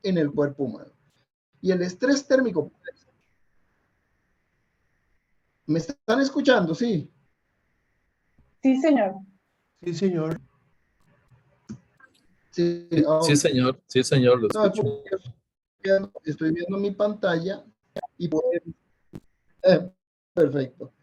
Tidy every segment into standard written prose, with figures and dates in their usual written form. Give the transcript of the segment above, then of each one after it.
en el cuerpo humano. Y el estrés térmico, ¿me están escuchando? Sí. Sí, señor. Sí, señor. Sí, Sí, señor. Sí, señor, lo no, escucho. estoy viendo mi pantalla y perfecto.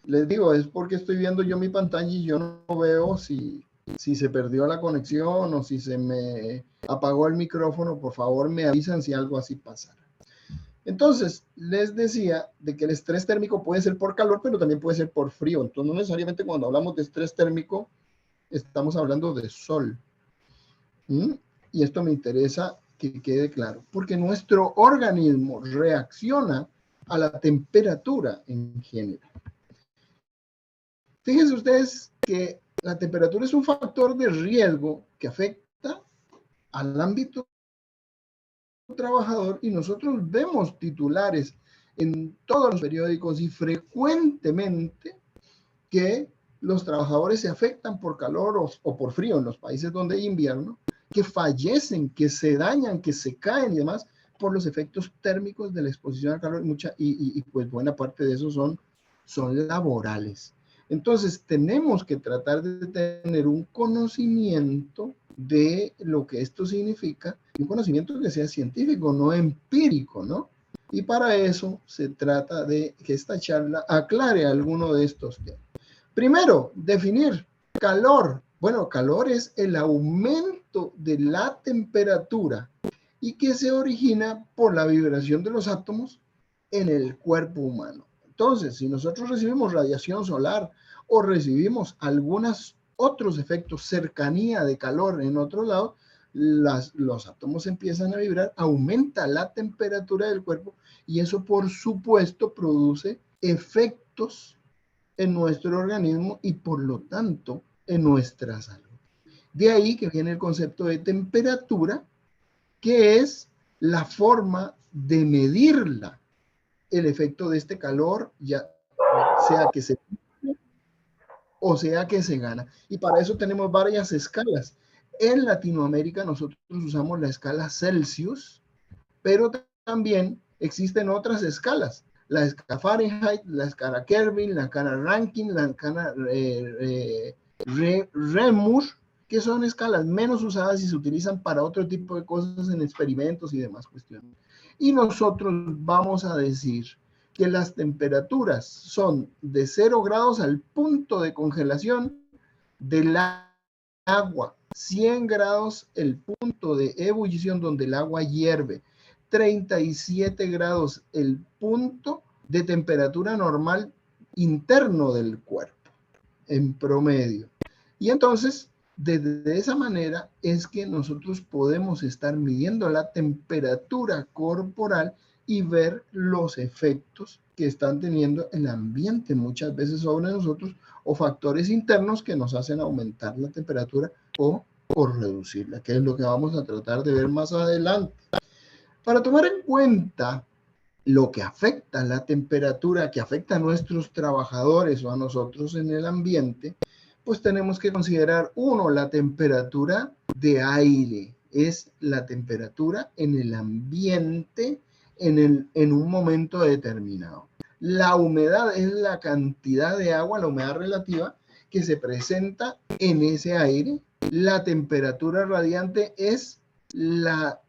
Les digo, es porque estoy viendo yo mi pantalla y yo no veo si se perdió la conexión o si se me apagó el micrófono. Por favor, me avisan si algo así pasa. Entonces, les decía de que el estrés térmico puede ser por calor, pero también puede ser por frío. Entonces, no necesariamente cuando hablamos de estrés térmico, estamos hablando de sol. Y esto me interesa que quede claro, porque nuestro organismo reacciona a la temperatura en general. Fíjense ustedes que la temperatura es un factor de riesgo que afecta al ámbito trabajador y nosotros vemos titulares en todos los periódicos y frecuentemente que los trabajadores se afectan por calor o por frío en los países donde hay invierno, que fallecen, que se dañan, que se caen y demás por los efectos térmicos de la exposición al calor y pues buena parte de eso son laborales. Entonces tenemos que tratar de tener un conocimiento de lo que esto significa, un conocimiento que sea científico, no empírico, ¿no? Y para eso se trata de que esta charla aclare alguno de estos temas. Primero, definir calor. Bueno, calor es el aumento de la temperatura y que se origina por la vibración de los átomos en el cuerpo humano. Entonces, si nosotros recibimos radiación solar o recibimos algunos otros efectos, cercanía de calor en otro lado, los átomos empiezan a vibrar, aumenta la temperatura del cuerpo y eso por supuesto produce efectos en nuestro organismo y por lo tanto en nuestra salud. De ahí que viene el concepto de temperatura, que es la forma de medirla, el efecto de este calor, ya sea que se o sea que se gana. Y para eso tenemos varias escalas. En Latinoamérica nosotros usamos la escala Celsius, pero también existen otras escalas. La escala Fahrenheit, la escala Kelvin, la escala Rankine, la escala Reaumur, que son escalas menos usadas y se utilizan para otro tipo de cosas en experimentos y demás cuestiones. Y nosotros vamos a decir que las temperaturas son de 0 grados al punto de congelación del agua, 100 grados el punto de ebullición donde el agua hierve, 37 grados el punto de temperatura normal interno del cuerpo, en promedio. Y entonces, de esa manera es que nosotros podemos estar midiendo la temperatura corporal y ver los efectos que están teniendo el ambiente muchas veces sobre nosotros o factores internos que nos hacen aumentar la temperatura o reducirla, que es lo que vamos a tratar de ver más adelante. Para tomar en cuenta lo que afecta la temperatura, que afecta a nuestros trabajadores o a nosotros en el ambiente, pues tenemos que considerar, uno, la temperatura de aire, es la temperatura en el ambiente en un momento determinado. La humedad es la cantidad de agua, la humedad relativa, que se presenta en ese aire. La temperatura radiante es la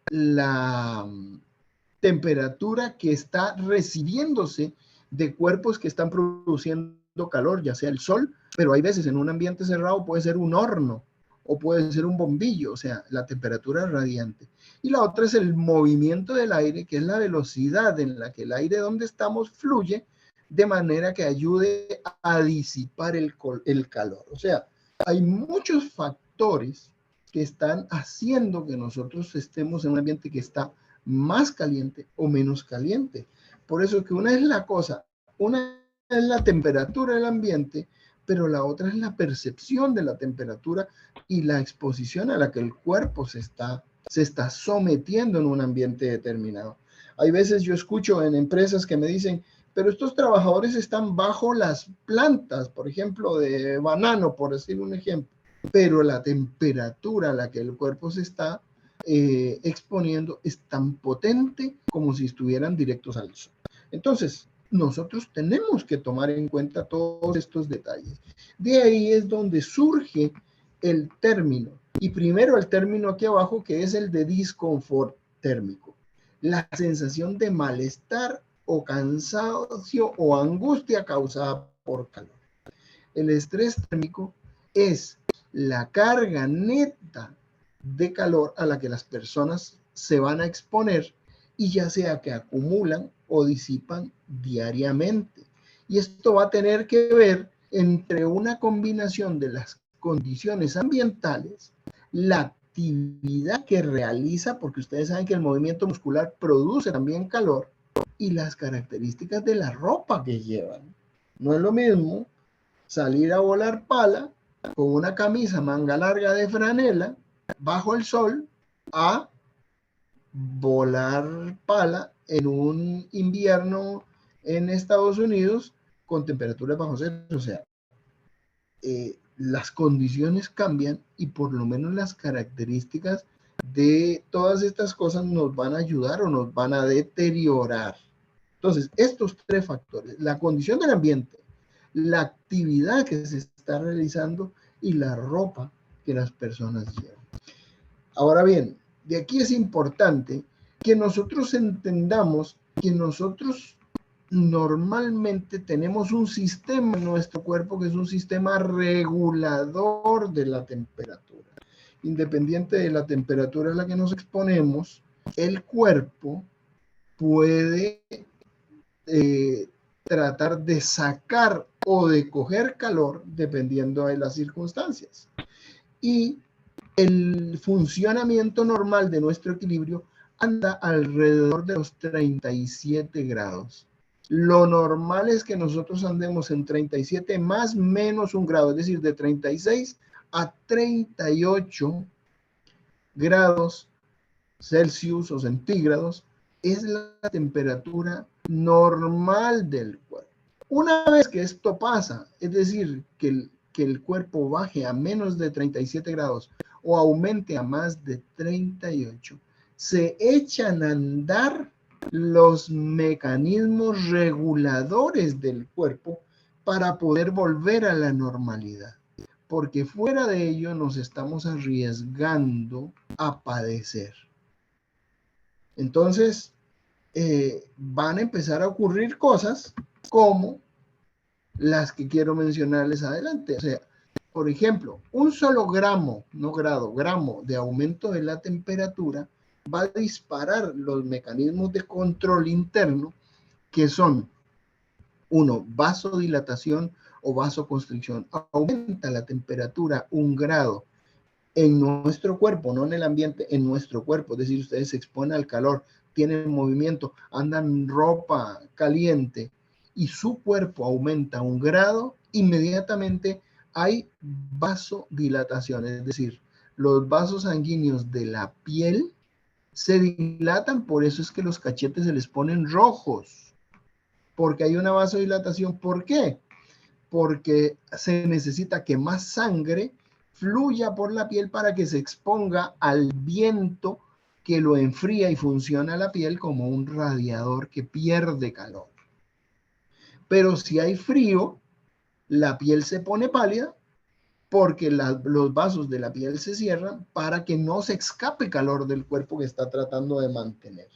temperatura que está recibiéndose de cuerpos que están produciendo calor, ya sea el sol, pero hay veces en un ambiente cerrado puede ser un horno o puede ser un bombillo, o sea, la temperatura radiante. Y la otra es el movimiento del aire, que es la velocidad en la que el aire donde estamos fluye, de manera que ayude a disipar el calor. O sea, hay muchos factores que están haciendo que nosotros estemos en un ambiente que está más caliente o menos caliente. Por eso que una es la cosa, una es la temperatura del ambiente, pero la otra es la percepción de la temperatura y la exposición a la que el cuerpo se está sometiendo en un ambiente determinado. Hay veces yo escucho en empresas que me dicen, pero estos trabajadores están bajo las plantas, por ejemplo, de banano, por decir un ejemplo, pero la temperatura a la que el cuerpo se está exponiendo es tan potente como si estuvieran directos al sol. Entonces, nosotros tenemos que tomar en cuenta todos estos detalles. De ahí es donde surge el término. Y primero el término aquí abajo, que es el de disconfort térmico. La sensación de malestar o cansancio o angustia causada por calor. El estrés térmico es la carga neta de calor a la que las personas se van a exponer y ya sea que acumulan o disipan diariamente. Y esto va a tener que ver entre una combinación de las condiciones ambientales, la actividad que realiza, porque ustedes saben que el movimiento muscular produce también calor, y las características de la ropa que llevan. No es lo mismo salir a volar pala con una camisa manga larga de franela bajo el sol a volar pala en un invierno en Estados Unidos con temperaturas bajo cero. O sea, las condiciones cambian y por lo menos las características de todas estas cosas nos van a ayudar o nos van a deteriorar. Entonces, estos tres factores, la condición del ambiente, la actividad que se está realizando y la ropa que las personas llevan. Ahora bien, de aquí es importante que nosotros entendamos que nosotros normalmente tenemos un sistema en nuestro cuerpo que es un sistema regulador de la temperatura. Independiente de la temperatura a la que nos exponemos, el cuerpo puede tratar de sacar o de coger calor dependiendo de las circunstancias. Y el funcionamiento normal de nuestro equilibrio anda alrededor de los 37 grados. Lo normal es que nosotros andemos en 37 más menos un grado, es decir, de 36 a 38 grados Celsius o centígrados es la temperatura normal del cuerpo. Una vez que esto pasa, es decir, que el cuerpo baje a menos de 37 grados o aumente a más de 38, se echan a andar los mecanismos reguladores del cuerpo para poder volver a la normalidad, porque fuera de ello nos estamos arriesgando a padecer. Entonces, van a empezar a ocurrir cosas como las que quiero mencionarles adelante. O sea, por ejemplo, un solo gramo, no grado, gramo de aumento de la temperatura va a disparar los mecanismos de control interno que son, uno, vasodilatación o vasoconstricción. Aumenta la temperatura 1 grado en nuestro cuerpo, no en el ambiente, en nuestro cuerpo. Es decir, ustedes se exponen al calor, tienen movimiento, andan en ropa caliente y su cuerpo aumenta 1 grado, inmediatamente hay vasodilatación, es decir, los vasos sanguíneos de la piel se dilatan, por eso es que los cachetes se les ponen rojos, porque hay una vasodilatación. ¿Por qué? Porque se necesita que más sangre fluya por la piel para que se exponga al viento que lo enfría y funciona la piel como un radiador que pierde calor. Pero si hay frío, la piel se pone pálida porque los vasos de la piel se cierran para que no se escape calor del cuerpo que está tratando de mantener.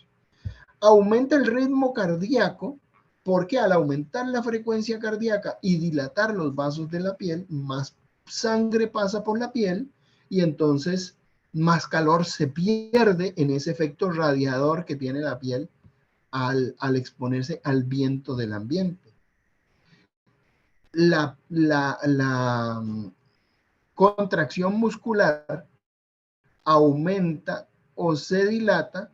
Aumenta el ritmo cardíaco porque al aumentar la frecuencia cardíaca y dilatar los vasos de la piel, más sangre pasa por la piel y entonces más calor se pierde en ese efecto radiador que tiene la piel al exponerse al viento del ambiente. La contracción muscular aumenta o se dilata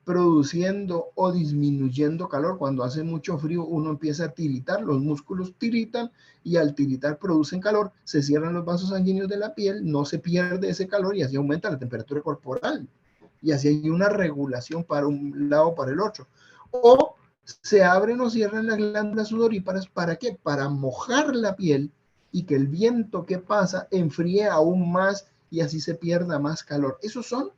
produciendo o disminuyendo calor. Cuando hace mucho frío uno empieza a tiritar, los músculos tiritan y al tiritar producen calor, se cierran los vasos sanguíneos de la piel, no se pierde ese calor y así aumenta la temperatura corporal y así hay una regulación para un lado o para el otro. O se abren o cierran las glándulas sudoríparas, ¿para qué? Para mojar la piel y que el viento que pasa enfríe aún más y así se pierda más calor. Esos son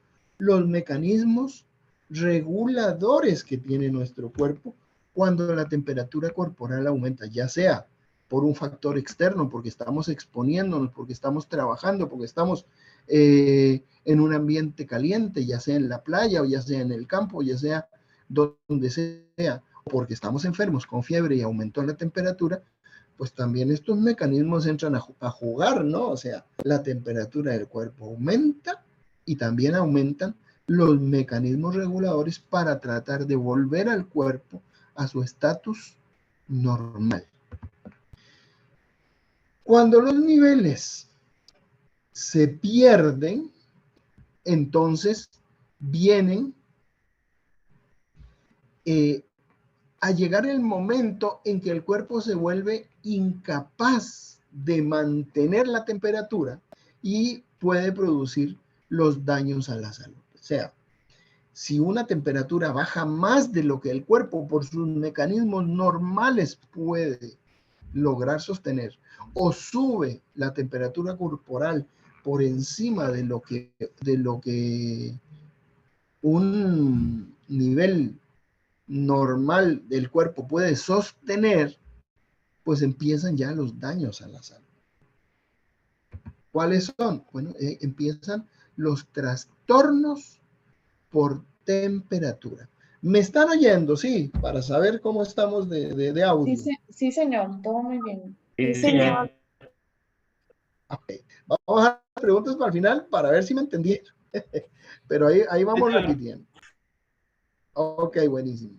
los mecanismos reguladores que tiene nuestro cuerpo cuando la temperatura corporal aumenta, ya sea por un factor externo, porque estamos exponiéndonos, porque estamos trabajando, porque estamos en un ambiente caliente, ya sea en la playa o ya sea en el campo, ya sea donde sea, porque estamos enfermos con fiebre y aumentó la temperatura, pues también estos mecanismos entran a jugar, ¿no? O sea, la temperatura del cuerpo aumenta y también aumentan los mecanismos reguladores para tratar de volver al cuerpo a su estatus normal. Cuando los niveles se pierden, entonces vienen a llegar el momento en que el cuerpo se vuelve incapaz de mantener la temperatura y puede producir los daños a la salud. O sea, si una temperatura baja más de lo que el cuerpo por sus mecanismos normales puede lograr sostener, o sube la temperatura corporal por encima de lo que un nivel normal del cuerpo puede sostener, pues empiezan ya los daños a la salud. ¿Cuáles son? Bueno, empiezan los trastornos por temperatura. ¿Me están oyendo? Sí, para saber cómo estamos de audio. Sí, señor, todo muy bien. Sí, señor. Okay. Vamos a dejar preguntas para el final para ver si me entendieron. Pero ahí vamos repitiendo. Ok, buenísimo.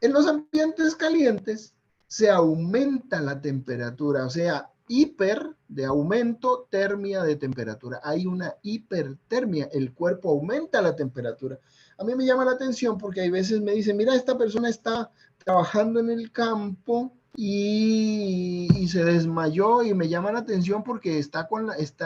En los ambientes calientes se aumenta la temperatura, o sea, hiper de aumento, termia de temperatura. Hay una hipertermia, el cuerpo aumenta la temperatura. A mí me llama la atención porque hay veces me dicen, mira, esta persona está trabajando en el campo y se desmayó y me llama la atención porque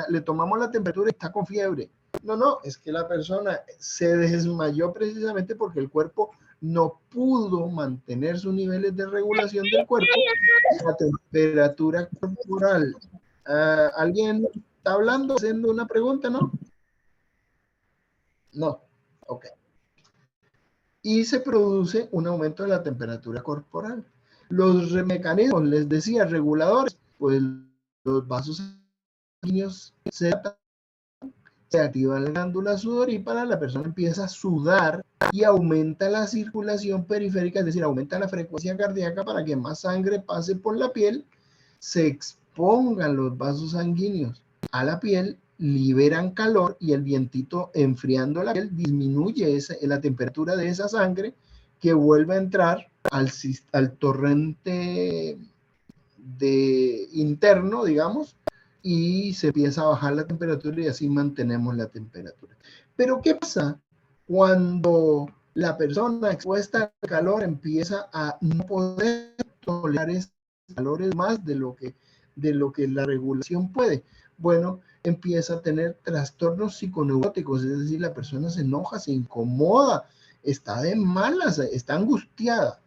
le tomamos la temperatura y está con fiebre. No, es que la persona se desmayó precisamente porque el cuerpo no pudo mantener sus niveles de regulación del cuerpo y la temperatura corporal. ¿Alguien está hablando, haciendo una pregunta, no? No, ok. Y se produce un aumento de la temperatura corporal. Los mecanismos, les decía, reguladores, pues los vasos sanguíneos se activa la glándula sudorípara, la persona empieza a sudar y aumenta la circulación periférica, es decir, aumenta la frecuencia cardíaca para que más sangre pase por la piel, se expongan los vasos sanguíneos a la piel, liberan calor y el vientito enfriando la piel disminuye la temperatura de esa sangre que vuelve a entrar al torrente interno, digamos, y se empieza a bajar la temperatura y así mantenemos la temperatura. Pero ¿qué pasa cuando la persona expuesta al calor empieza a no poder tolerar esos calores más de lo que la regulación puede? Bueno, empieza a tener trastornos psiconeuróticos, es decir, la persona se enoja, se incomoda, está de malas, está angustiada.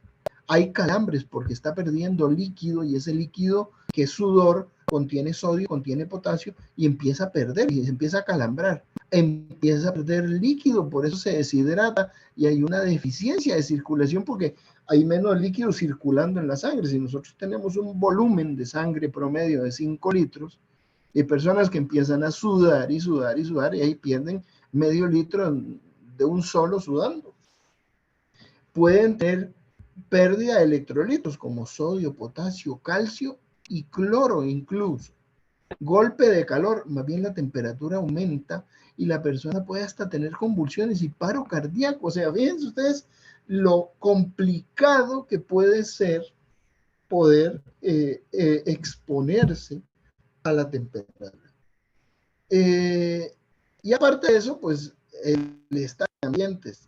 Hay calambres porque está perdiendo líquido y ese líquido que es sudor contiene sodio, contiene potasio y empieza a perder y se empieza a calambrar. Empieza a perder líquido, por eso se deshidrata y hay una deficiencia de circulación porque hay menos líquido circulando en la sangre. Si nosotros tenemos un volumen de sangre promedio de 5 litros, hay personas que empiezan a sudar y sudar y sudar y ahí pierden medio litro de un solo sudando. Pueden tener pérdida de electrolitos como sodio, potasio, calcio y cloro incluso. Golpe de calor, más bien la temperatura aumenta y la persona puede hasta tener convulsiones y paro cardíaco. O sea, fíjense ustedes lo complicado que puede ser poder exponerse a la temperatura. Y aparte de eso, pues el estar en ambientes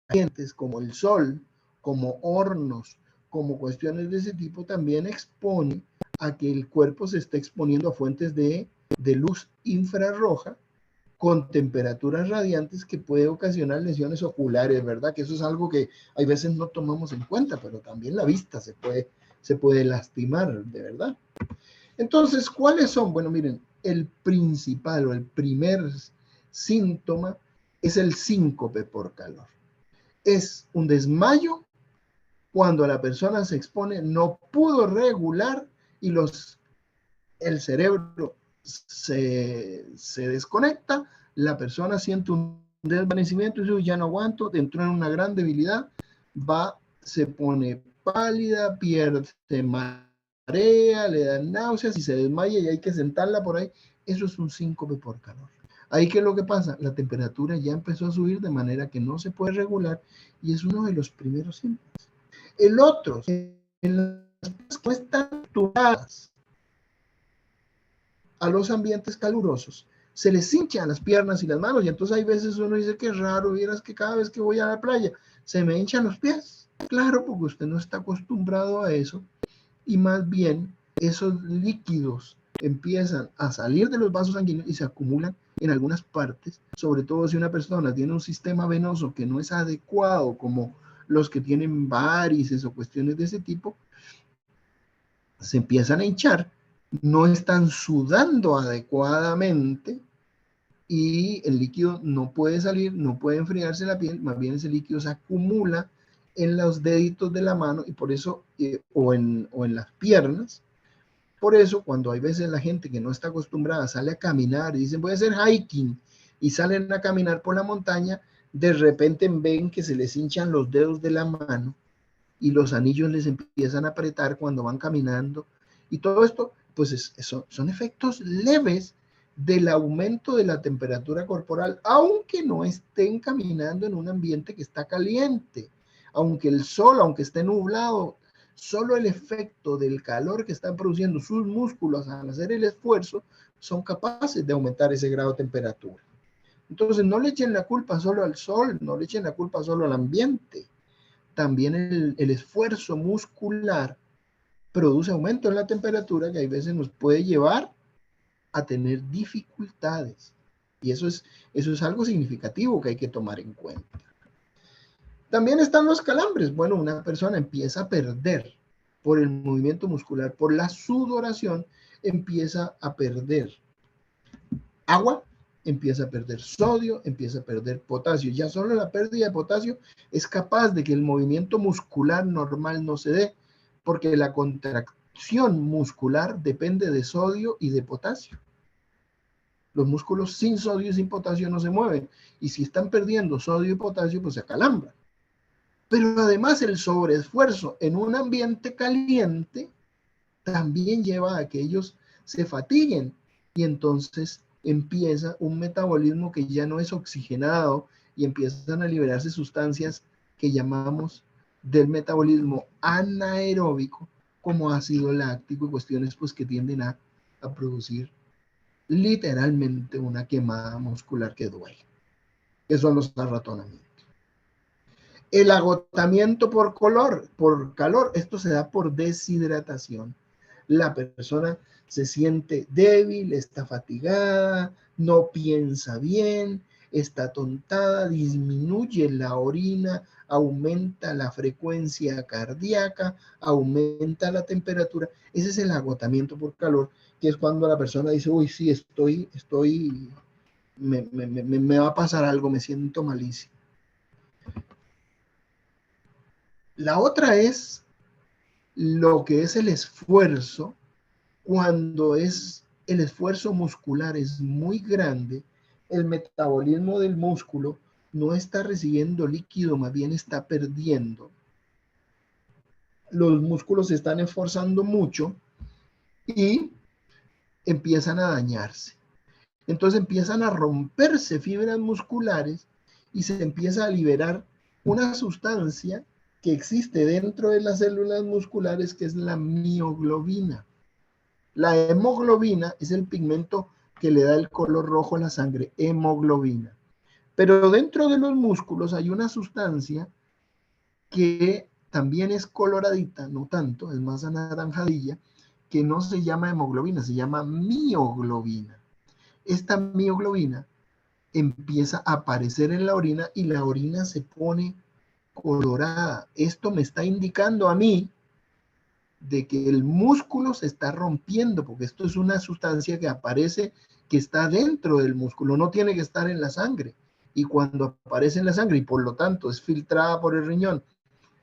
calientes como el sol, como hornos, como cuestiones de ese tipo, también expone a que el cuerpo se esté exponiendo a fuentes de luz infrarroja con temperaturas radiantes que puede ocasionar lesiones oculares, ¿verdad? Que eso es algo que hay veces no tomamos en cuenta, pero también la vista se puede lastimar, de verdad. Entonces, ¿cuáles son? Bueno, miren, el principal o el primer síntoma es el síncope por calor. Es un desmayo cuando la persona se expone, no pudo regular y el cerebro se desconecta, la persona siente un desvanecimiento y dice, ya no aguanto, entró en una gran debilidad, se pone pálida, pierde marea, le dan náuseas y se desmaya y hay que sentarla por ahí. Eso es un síncope por calor. Ahí, ¿qué es lo que pasa? La temperatura ya empezó a subir de manera que no se puede regular y es uno de los primeros síntomas. El otro, en las personas que no están acostumbradas a los ambientes calurosos, se les hinchan las piernas y las manos y entonces hay veces uno dice que raro, vieras que cada vez que voy a la playa se me hinchan los pies. Claro, porque usted no está acostumbrado a eso y más bien esos líquidos empiezan a salir de los vasos sanguíneos y se acumulan en algunas partes, sobre todo si una persona tiene un sistema venoso que no es adecuado, como los que tienen varices o cuestiones de ese tipo, se empiezan a hinchar, no están sudando adecuadamente y el líquido no puede salir, no puede enfriarse la piel, más bien ese líquido se acumula en los deditos de la mano y por eso, o en las piernas. Por eso, cuando hay veces la gente que no está acostumbrada sale a caminar y dicen voy a hacer hiking y salen a caminar por la montaña, de repente ven que se les hinchan los dedos de la mano y los anillos les empiezan a apretar cuando van caminando y todo esto, pues son efectos leves del aumento de la temperatura corporal, aunque no estén caminando en un ambiente que está caliente, aunque el sol, aunque esté nublado, solo el efecto del calor que están produciendo sus músculos al hacer el esfuerzo son capaces de aumentar ese grado de temperatura. Entonces no le echen la culpa solo al sol, no le echen la culpa solo al ambiente. También el esfuerzo muscular produce aumento en la temperatura que a veces nos puede llevar a tener dificultades. Y eso es algo significativo que hay que tomar en cuenta. También están los calambres. Bueno, una persona empieza a perder por el movimiento muscular, por la sudoración, empieza a perder agua, empieza a perder sodio, empieza a perder potasio. Ya solo la pérdida de potasio es capaz de que el movimiento muscular normal no se dé, porque la contracción muscular depende de sodio y de potasio. Los músculos sin sodio y sin potasio no se mueven, y si están perdiendo sodio y potasio, pues se acalambran. Pero además el sobreesfuerzo en un ambiente caliente también lleva a que ellos se fatiguen y entonces empieza un metabolismo que ya no es oxigenado y empiezan a liberarse sustancias que llamamos del metabolismo anaeróbico como ácido láctico y cuestiones pues que tienden a producir literalmente una quemada muscular que duele, que son los arratonamientos. El agotamiento por calor, esto se da por deshidratación. La persona se siente débil, está fatigada, no piensa bien, está tontada, disminuye la orina, aumenta la frecuencia cardíaca, aumenta la temperatura. Ese es el agotamiento por calor, que es cuando la persona dice, uy, sí, me va a pasar algo, me siento malísimo. La otra es lo que es el esfuerzo. Cuando el esfuerzo muscular es muy grande, el metabolismo del músculo no está recibiendo líquido, más bien está perdiendo. Los músculos se están esforzando mucho y empiezan a dañarse. Entonces empiezan a romperse fibras musculares y se empieza a liberar una sustancia que existe dentro de las células musculares que es la mioglobina. La hemoglobina es el pigmento que le da el color rojo a la sangre, hemoglobina. Pero dentro de los músculos hay una sustancia que también es coloradita, no tanto, es más anaranjadilla, que no se llama hemoglobina, se llama mioglobina. Esta mioglobina empieza a aparecer en la orina y la orina se pone colorada. Esto me está indicando a mí de que el músculo se está rompiendo, porque esto es una sustancia que aparece, que está dentro del músculo, no tiene que estar en la sangre. y cuando aparece en la sangre y por lo tanto es filtrada por el riñón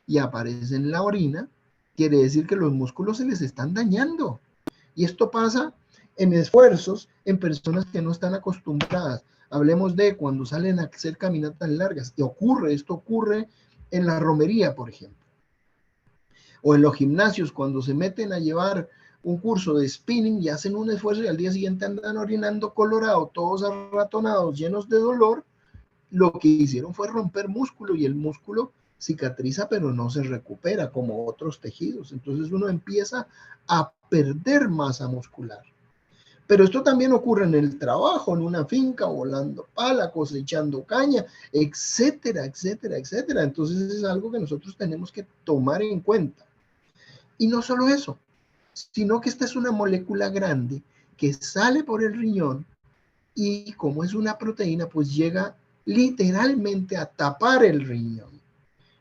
y aparece en la orina, quiere decir que los músculos se les están dañando. Y esto pasa en esfuerzos en personas que no están acostumbradas. Hablemos de cuando salen a hacer caminatas largas. Y esto ocurre en la romería, por ejemplo. O en los gimnasios, cuando se meten a llevar un curso de spinning y hacen un esfuerzo y al día siguiente andan orinando colorado, todos arratonados, llenos de dolor, lo que hicieron fue romper músculo y el músculo cicatriza pero no se recupera como otros tejidos. Entonces uno empieza a perder masa muscular. Pero esto también ocurre en el trabajo, en una finca, volando pala, cosechando caña, etcétera, etcétera, etcétera. Entonces es algo que nosotros tenemos que tomar en cuenta. Y no solo eso, sino que esta es una molécula grande que sale por el riñón y como es una proteína, pues llega literalmente a tapar el riñón.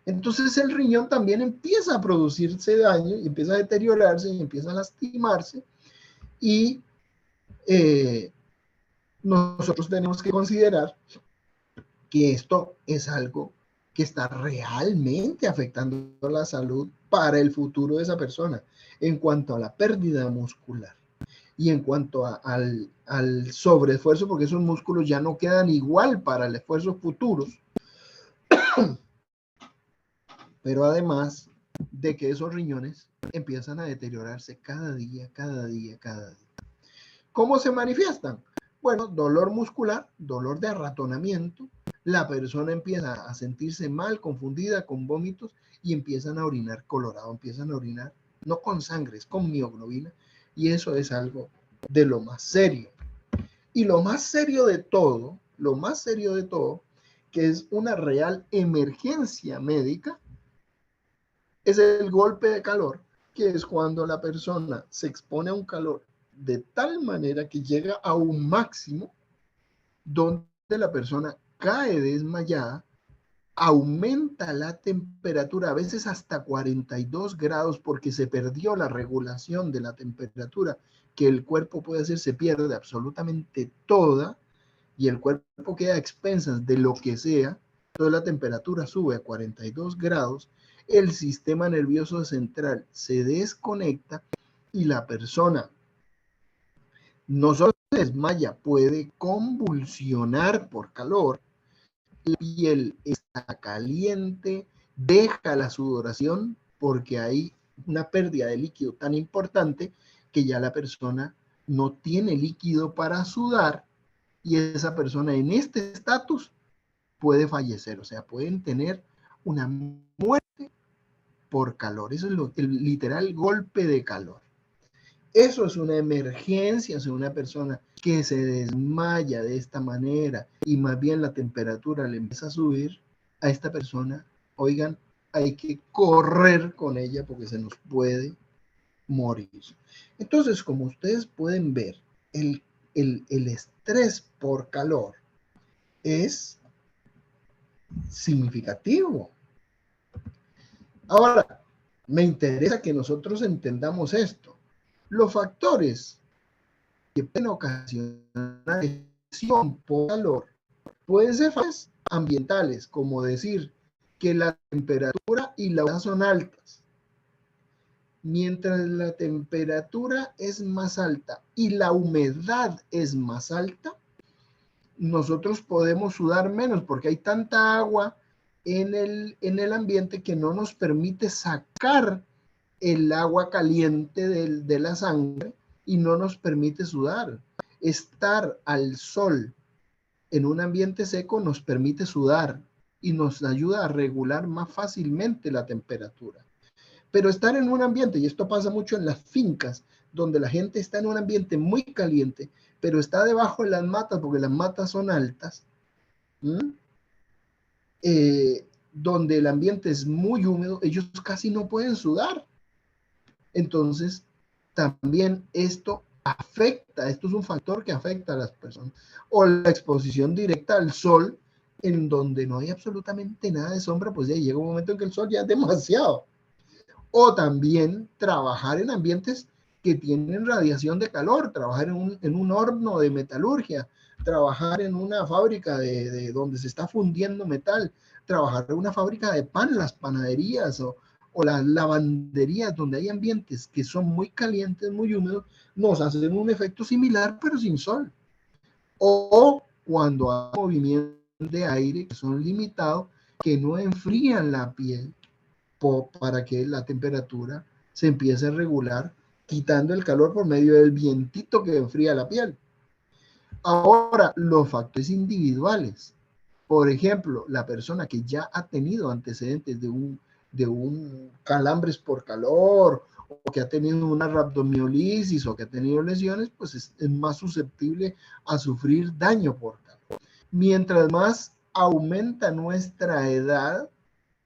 Entonces el riñón también empieza a producirse daño y empieza a deteriorarse y empieza a lastimarse y nosotros tenemos que considerar que esto es algo que está realmente afectando la salud para el futuro de esa persona en cuanto a la pérdida muscular y en cuanto al sobreesfuerzo, porque esos músculos ya no quedan igual para el esfuerzo futuros, pero además de que esos riñones empiezan a deteriorarse cada día, cada día, cada día. ¿Cómo se manifiestan? Bueno, dolor muscular, dolor de arratonamiento, la persona empieza a sentirse mal, confundida, con vómitos y empiezan a orinar colorado, empiezan a orinar no con sangre, es con mioglobina y eso es algo de lo más serio. Y lo más serio de todo, que es una real emergencia médica, es el golpe de calor, que es cuando la persona se expone a un calor de tal manera que llega a un máximo donde la persona cae desmayada, aumenta la temperatura, a veces hasta 42 grados, porque se perdió la regulación de la temperatura que el cuerpo puede hacer, se pierde absolutamente toda y el cuerpo queda a expensas de lo que sea, toda la temperatura sube a 42 grados, el sistema nervioso central se desconecta y la persona no solo se desmaya, puede convulsionar por calor, la piel está caliente, deja la sudoración porque hay una pérdida de líquido tan importante que ya la persona no tiene líquido para sudar y esa persona en este estatus puede fallecer, o sea, pueden tener una muerte por calor. Eso es el literal golpe de calor. Eso es una emergencia, o sea, una persona que se desmaya de esta manera y más bien la temperatura le empieza a subir a esta persona, oigan, hay que correr con ella porque se nos puede morir. Entonces, como ustedes pueden ver, el estrés por calor es significativo. Ahora, me interesa que nosotros entendamos esto. Los factores que pueden ocasionar lesión por calor pueden ser factores ambientales, como decir que la temperatura y la humedad son altas. Mientras la temperatura es más alta y la humedad es más alta, nosotros podemos sudar menos porque hay tanta agua en el ambiente que no nos permite sacar el agua caliente de la sangre y no nos permite sudar. Estar al sol en un ambiente seco nos permite sudar y nos ayuda a regular más fácilmente la temperatura. Pero estar en un ambiente, y esto pasa mucho en las fincas, donde la gente está en un ambiente muy caliente, pero está debajo de las matas, porque las matas son altas, donde el ambiente es muy húmedo, ellos casi no pueden sudar. Entonces, también esto esto es un factor que afecta a las personas. O la exposición directa al sol, en donde no hay absolutamente nada de sombra, pues ya llega un momento en que el sol ya es demasiado. O también trabajar en ambientes que tienen radiación de calor, trabajar en un horno de metalurgia, trabajar en una fábrica de donde se está fundiendo metal, trabajar en una fábrica de pan, las panaderías o las lavanderías, donde hay ambientes que son muy calientes, muy húmedos, nos hacen un efecto similar, pero sin sol. O cuando hay movimientos de aire que son limitados, que no enfrían la piel para que la temperatura se empiece a regular, quitando el calor por medio del vientito que enfría la piel. Ahora, los factores individuales. Por ejemplo, la persona que ya ha tenido antecedentes de un calambres por calor, o que ha tenido una rhabdomiolisis, o que ha tenido lesiones, pues es más susceptible a sufrir daño por calor. Mientras más aumenta nuestra edad,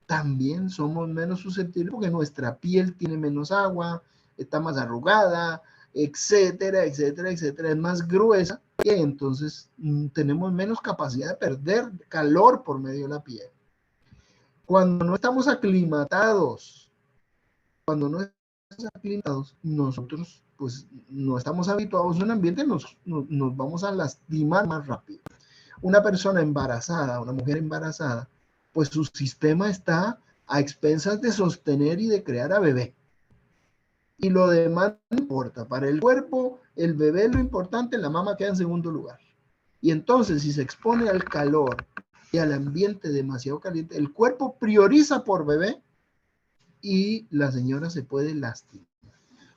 también somos menos susceptibles porque nuestra piel tiene menos agua, está más arrugada, etcétera, etcétera, etcétera, es más gruesa, y entonces tenemos menos capacidad de perder calor por medio de la piel. Cuando no estamos aclimatados, nosotros pues no estamos habituados a un ambiente, nos vamos a lastimar más rápido. Una persona embarazada, una mujer embarazada, pues su sistema está a expensas de sostener y de crear a bebé. Y lo demás no importa. Para el cuerpo, el bebé es lo importante, la mamá queda en segundo lugar. Y entonces, si se expone al calor y al ambiente demasiado caliente, el cuerpo prioriza por bebé y la señora se puede lastimar.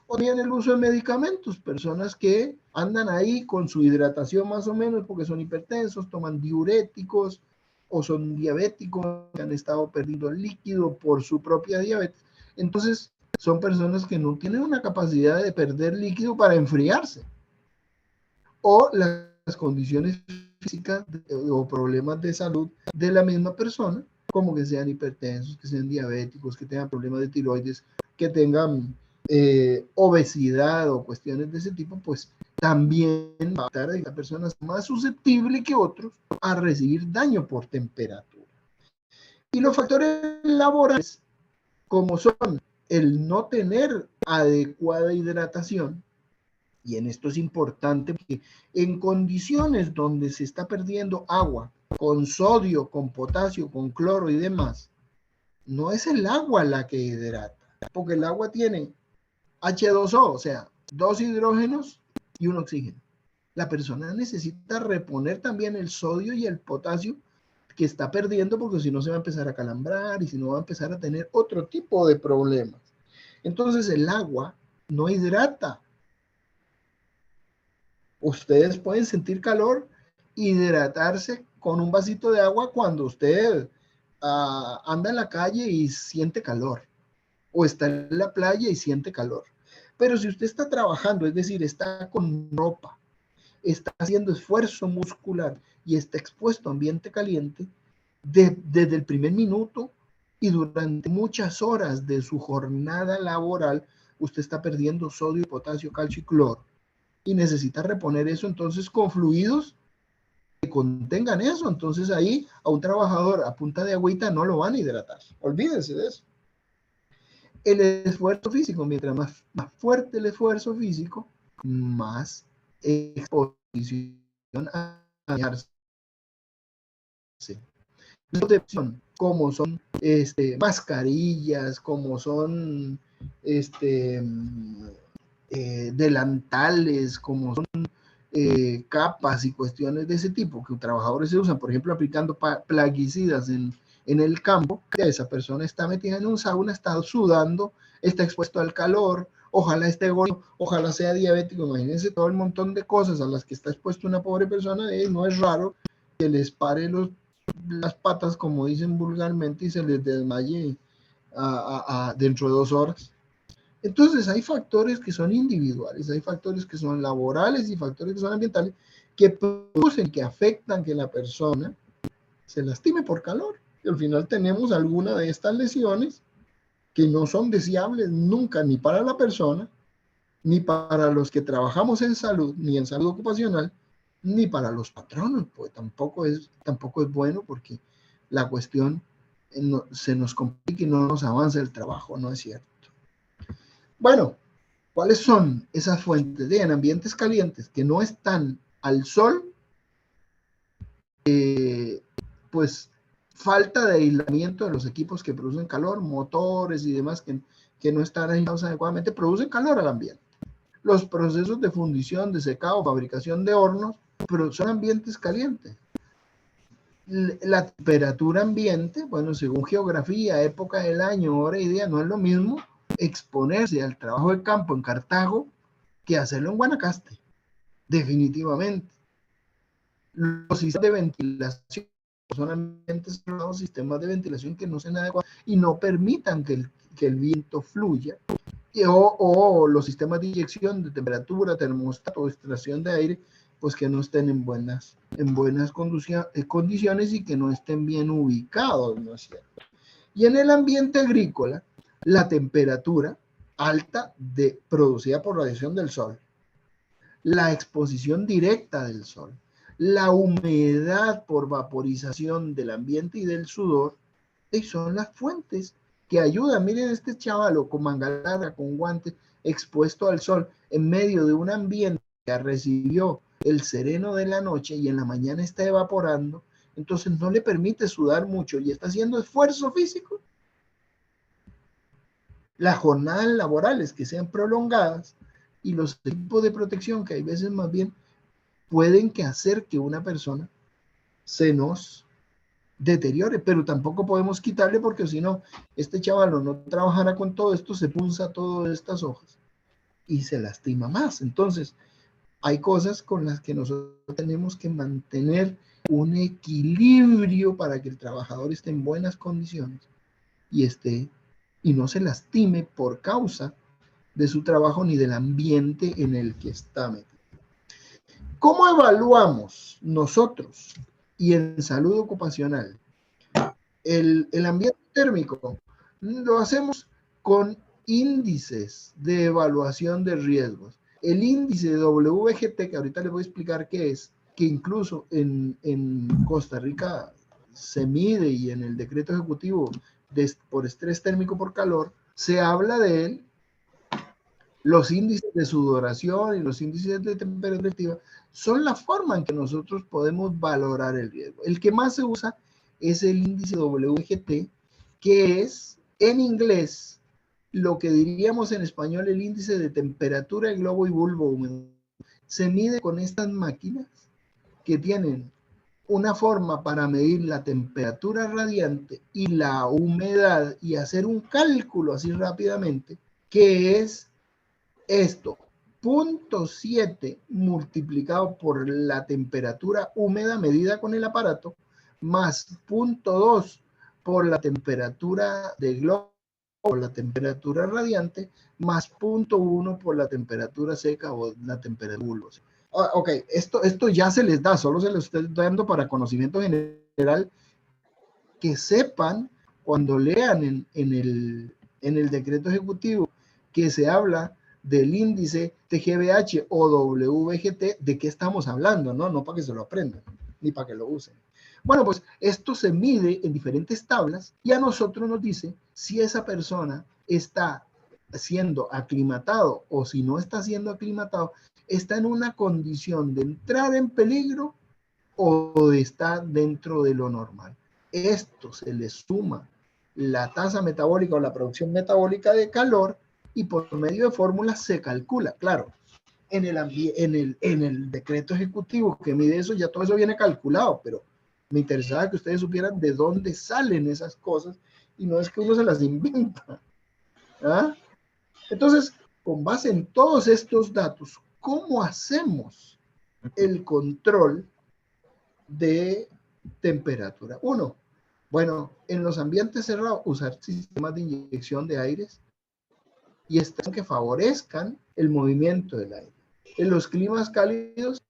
O bien el uso de medicamentos, personas que andan ahí con su hidratación más o menos porque son hipertensos, toman diuréticos o son diabéticos, que han estado perdiendo el líquido por su propia diabetes. Entonces, son personas que no tienen una capacidad de perder líquido para enfriarse. O las condiciones físicas o problemas de salud de la misma persona, como que sean hipertensos, que sean diabéticos, que tengan problemas de tiroides, que tengan obesidad o cuestiones de ese tipo, pues también va a estar a personas más susceptibles que otros a recibir daño por temperatura. Y los factores laborales, como son el no tener adecuada hidratación, y en esto es importante porque en condiciones donde se está perdiendo agua con sodio, con potasio, con cloro y demás, no es el agua la que hidrata, porque el agua tiene H2O, o sea, dos hidrógenos y un oxígeno. La persona necesita reponer también el sodio y el potasio que está perdiendo, porque si no se va a empezar a calambrar y si no va a empezar a tener otro tipo de problemas. Entonces el agua no hidrata. Ustedes pueden sentir calor, hidratarse con un vasito de agua cuando usted anda en la calle y siente calor, o está en la playa y siente calor. Pero si usted está trabajando, es decir, está con ropa, está haciendo esfuerzo muscular y está expuesto a ambiente caliente, desde el primer minuto y durante muchas horas de su jornada laboral, usted está perdiendo sodio, potasio, calcio y cloro. Y necesita reponer eso entonces con fluidos que contengan eso. Entonces ahí a un trabajador a punta de agüita no lo van a hidratar. Olvídense de eso. El esfuerzo físico, mientras más fuerte el esfuerzo físico, más exposición a dañarse. Como son mascarillas, como son delantales, como son capas y cuestiones de ese tipo que trabajadores se usan, por ejemplo, aplicando plaguicidas en el campo, esa persona está metida en un sauna, está sudando, está expuesto al calor, ojalá esté gordo, ojalá sea diabético, imagínense todo el montón de cosas a las que está expuesta una pobre persona, no es raro que les pare las patas, como dicen vulgarmente, y se les desmaye dentro de 2 horas. Entonces hay factores que son individuales, hay factores que son laborales y factores que son ambientales que producen, que afectan que la persona se lastime por calor. Y al final tenemos alguna de estas lesiones que no son deseables nunca ni para la persona, ni para los que trabajamos en salud, ni en salud ocupacional, ni para los patronos, pues tampoco es bueno porque la cuestión se nos complica y no nos avanza el trabajo, ¿no es cierto? Bueno, ¿cuáles son esas fuentes? En ambientes calientes que no están al sol, pues falta de aislamiento de los equipos que producen calor, motores y demás que no están aislados adecuadamente, producen calor al ambiente. Los procesos de fundición, de secado, fabricación de hornos, pero son ambientes calientes. La temperatura ambiente, bueno, según geografía, época del año, hora y día, no es lo mismo exponerse al trabajo de campo en Cartago que hacerlo en Guanacaste, definitivamente. Los sistemas de ventilación son ambientes cerrados, sistemas de ventilación que no sean adecuados y no permitan que el viento fluya. O los sistemas de inyección de temperatura, termostato, extracción de aire, pues que no estén en buenas condiciones y que no estén bien ubicados, ¿no es cierto? Y en el ambiente agrícola, la temperatura alta producida por radiación del sol, la exposición directa del sol, la humedad por vaporización del ambiente y del sudor, y son las fuentes que ayudan. Miren este chavalo con manga larga, con guantes, expuesto al sol, en medio de un ambiente que recibió el sereno de la noche y en la mañana está evaporando, entonces no le permite sudar mucho y está haciendo esfuerzo físico. Las jornadas laborales que sean prolongadas y los equipos de protección que hay veces más bien pueden hacer que una persona se nos deteriore, pero tampoco podemos quitarle porque si no, este chaval no trabajara con todo esto, se punza todas estas hojas y se lastima más. Entonces, hay cosas con las que nosotros tenemos que mantener un equilibrio para que el trabajador esté en buenas condiciones y no se lastime por causa de su trabajo ni del ambiente en el que está metido. ¿Cómo evaluamos nosotros y en salud ocupacional el ambiente térmico? Lo hacemos con índices de evaluación de riesgos. El índice WGT, que ahorita les voy a explicar qué es, que incluso en Costa Rica se mide y en el decreto ejecutivo por estrés térmico por calor, se habla de él. Los índices de sudoración y los índices de temperatura relativa son la forma en que nosotros podemos valorar el riesgo. El que más se usa es el índice WGT, que es en inglés lo que diríamos en español el índice de temperatura de globo y bulbo húmedo. Se mide con estas máquinas que tienen una forma para medir la temperatura radiante y la humedad y hacer un cálculo así rápidamente, que es esto, 0.7 multiplicado por la temperatura húmeda medida con el aparato, más 0.2 por la temperatura de globo, o la temperatura radiante, más 0.1 por la temperatura seca o la temperatura bulbo. Ok, esto ya se les da, solo se les estoy dando para conocimiento general, que sepan cuando lean en el decreto ejecutivo que se habla del índice TGVH o WGT, de qué estamos hablando, ¿no? No para que se lo aprendan, ni para que lo usen. Bueno, pues esto se mide en diferentes tablas y a nosotros nos dice si esa persona está siendo aclimatado o si no está siendo aclimatado, está en una condición de entrar en peligro o está dentro de lo normal. Esto se le suma la tasa metabólica o la producción metabólica de calor y por medio de fórmulas se calcula. Claro, en el decreto ejecutivo que mide eso, ya todo eso viene calculado, pero me interesaba que ustedes supieran de dónde salen esas cosas y no es que uno se las inventa. ¿Ah? Entonces, con base en todos estos datos, ¿cómo hacemos el control de temperatura? Uno, bueno, en los ambientes cerrados, usar sistemas de inyección de aires y que favorezcan el movimiento del aire. En los climas cálidos,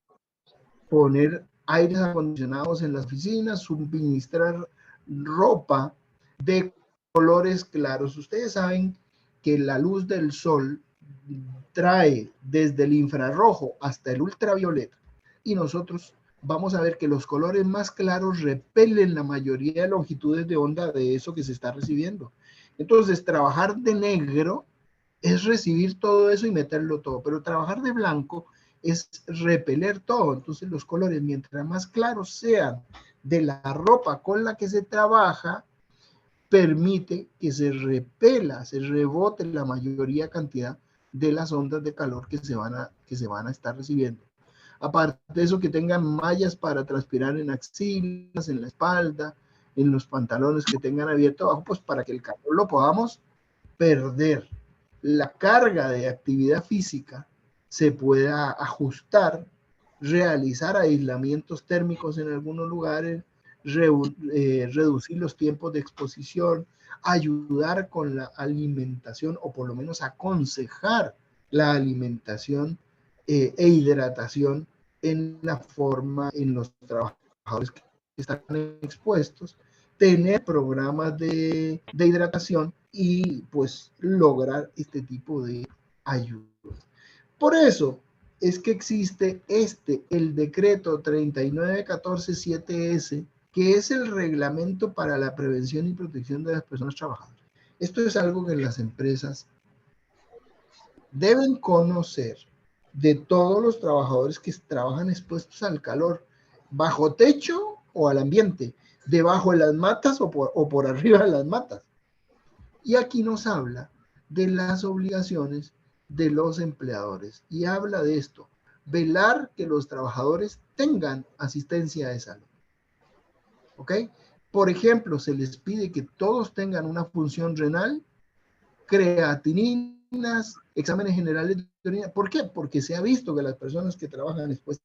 poner aires acondicionados en las oficinas, suministrar ropa de colores claros. Ustedes saben que la luz del sol trae desde el infrarrojo hasta el ultravioleta y nosotros vamos a ver que los colores más claros repelen la mayoría de longitudes de onda de eso que se está recibiendo. Entonces, trabajar de negro es recibir todo eso y meterlo todo, pero trabajar de blanco es repeler todo. Entonces los colores, mientras más claros sean de la ropa con la que se trabaja permite que se repela, se rebote la mayoría cantidad de las ondas de calor que se van a estar recibiendo. Aparte de eso, que tengan mallas para transpirar en axilas, en la espalda, en los pantalones que tengan abierto abajo, pues para que el calor lo podamos perder. La carga de actividad física se pueda ajustar, realizar aislamientos térmicos en algunos lugares, reducir los tiempos de exposición, ayudar con la alimentación o por lo menos aconsejar la alimentación e hidratación en la forma en los trabajadores que están expuestos, tener programas de hidratación y pues lograr este tipo de ayuda. Por eso es que existe el decreto 39147S, que es el reglamento para la prevención y protección de las personas trabajadoras. Esto es algo que las empresas deben conocer de todos los trabajadores que trabajan expuestos al calor, bajo techo o al ambiente, debajo de las matas o por arriba de las matas. Y aquí nos habla de las obligaciones de los empleadores y habla de esto: velar que los trabajadores tengan asistencia de salud. ¿Ok? Por ejemplo, se les pide que todos tengan una función renal, creatininas, exámenes generales de orina. ¿Por qué? Porque se ha visto que las personas que trabajan expuestas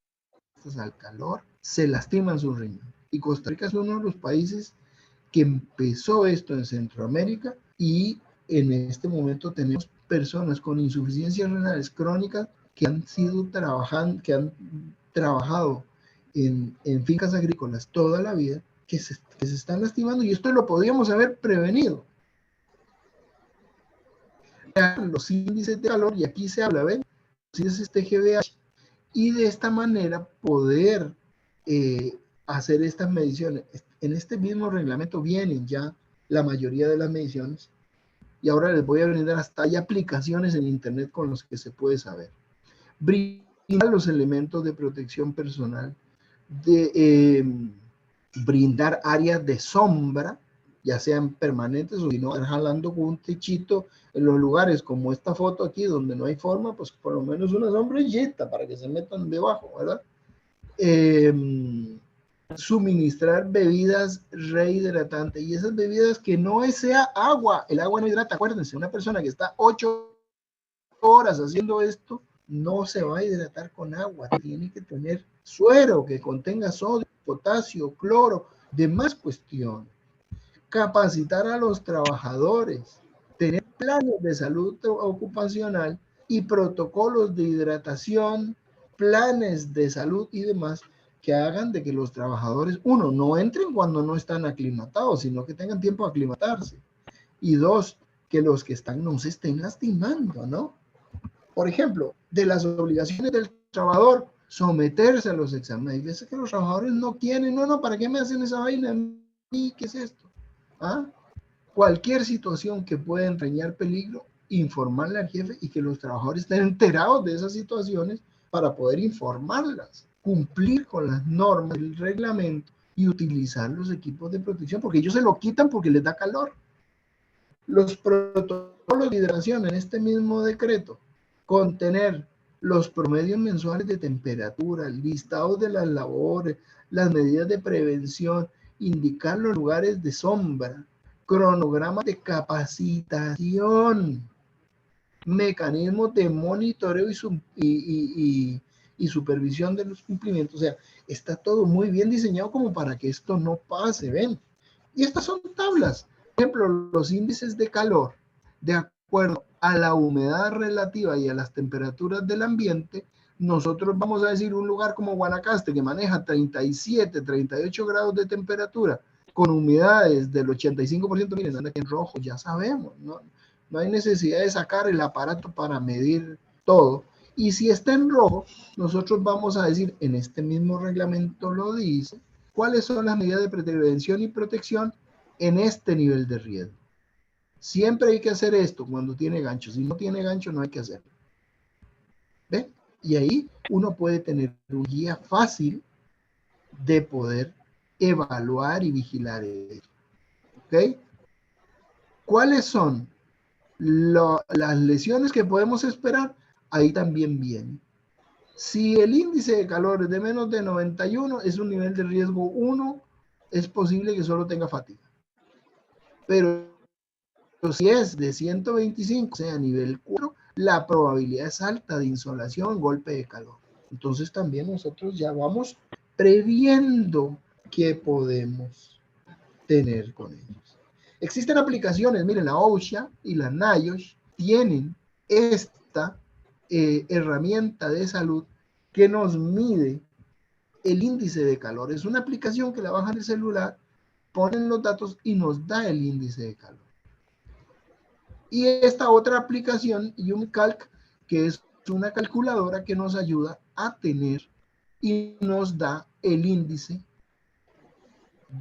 al calor se lastiman su riñón. Y Costa Rica es uno de los países que empezó esto en Centroamérica, y en este momento tenemos personas con insuficiencias renales crónicas que han trabajado en fincas agrícolas toda la vida, que se están lastimando, y esto lo podríamos haber prevenido. Los índices de calor, y aquí se habla, ¿ven? Los índices TGVH, y de esta manera poder hacer estas mediciones. En este mismo reglamento vienen ya la mayoría de las mediciones, y ahora les voy a brindar, hasta hay aplicaciones en internet con los que se puede saber. Brindar los elementos de protección personal, brindar áreas de sombra, ya sean permanentes o si no, jalando con un techito en los lugares como esta foto aquí, donde no hay forma, pues por lo menos una sombrillita para que se metan debajo, ¿verdad? Suministrar bebidas rehidratantes, y esas bebidas que no sea agua. El agua no hidrata. Acuérdense, una persona que está 8 horas haciendo esto no se va a hidratar con agua, tiene que tener suero que contenga sodio, potasio, cloro, demás cuestiones. Capacitar a los trabajadores, tener planes de salud ocupacional y protocolos de hidratación, planes de salud y demás, que hagan de que los trabajadores, uno, no entren cuando no están aclimatados, sino que tengan tiempo de aclimatarse. Y dos, que los que están no se estén lastimando, ¿no? Por ejemplo, de las obligaciones del trabajador, someterse a los exámenes. Hay veces que los trabajadores no quieren, no, ¿para qué me hacen esa vaina? ¿Qué es esto? ¿Ah? Cualquier situación que pueda entrañar peligro, informarle al jefe, y que los trabajadores estén enterados de esas situaciones para poder informarlas, cumplir con las normas del reglamento y utilizar los equipos de protección, porque ellos se lo quitan porque les da calor. Los protocolos de hidratación en este mismo decreto: contener los promedios mensuales de temperatura, listados de las labores, las medidas de prevención, indicar los lugares de sombra, cronogramas de capacitación, mecanismos de monitoreo y supervisión de los cumplimientos. O sea, está todo muy bien diseñado como para que esto no pase, ¿ven? Y estas son tablas. Por ejemplo, los índices de calor, de acuerdo a la humedad relativa y a las temperaturas del ambiente. Nosotros vamos a decir un lugar como Guanacaste, que maneja 37, 38 grados de temperatura, con humedades del 85%, miren, anda aquí en rojo, ya sabemos, ¿no? No hay necesidad de sacar el aparato para medir todo. Y si está en rojo, nosotros vamos a decir, en este mismo reglamento lo dice, cuáles son las medidas de prevención y protección en este nivel de riesgo. Siempre hay que hacer esto cuando tiene gancho. Si no tiene gancho, no hay que hacerlo. ¿Ve? Y ahí uno puede tener un guía fácil de poder evaluar y vigilar eso. ¿Ok? ¿Cuáles son las lesiones que podemos esperar? Ahí también viene. Si el índice de calor es de menos de 91, es un nivel de riesgo 1, es posible que solo tenga fatiga. Pero si es de 125, o sea, nivel 4, la probabilidad es alta de insolación, golpe de calor. Entonces también nosotros ya vamos previendo qué podemos tener con ellos. Existen aplicaciones, miren, la OSHA y la NIOSH tienen esta herramienta de salud que nos mide el índice de calor. Es una aplicación que la bajan el celular, ponen los datos y nos da el índice de calor. Y esta otra aplicación, UmiCalc, que es una calculadora que nos ayuda a tener y nos da el índice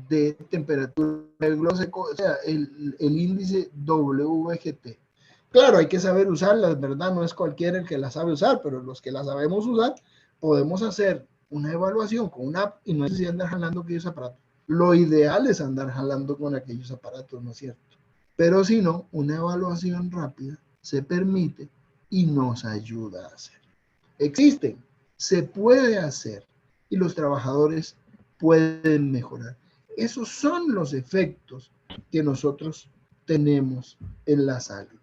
de temperatura del globo seco, o sea, el índice WGT. Claro, hay que saber usarlas, ¿verdad? No es cualquiera el que la sabe usar, pero los que la sabemos usar, podemos hacer una evaluación con una app y no necesitamos andar jalando aquellos aparatos. Lo ideal es andar jalando con aquellos aparatos, ¿no es cierto? Pero si no, una evaluación rápida se permite y nos ayuda a hacer. Existen, se puede hacer y los trabajadores pueden mejorar. Esos son los efectos que nosotros tenemos en la salud.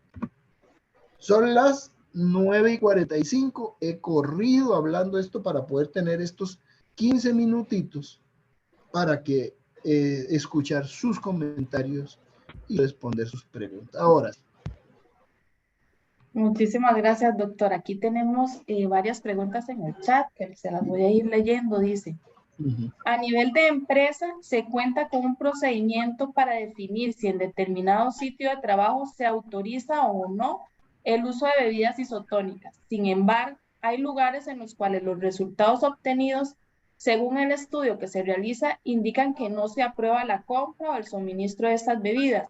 Son las 9:45. He corrido hablando esto para poder tener estos 15 minutitos para que escuchar sus comentarios y responder sus preguntas. Ahora. Muchísimas gracias, doctor. Aquí tenemos varias preguntas en el chat que se las voy a ir leyendo. Dice, a nivel de empresa, se cuenta con un procedimiento para definir si en determinado sitio de trabajo se autoriza o no el uso de bebidas isotónicas. Sin embargo, hay lugares en los cuales los resultados obtenidos, según el estudio que se realiza, indican que no se aprueba la compra o el suministro de estas bebidas,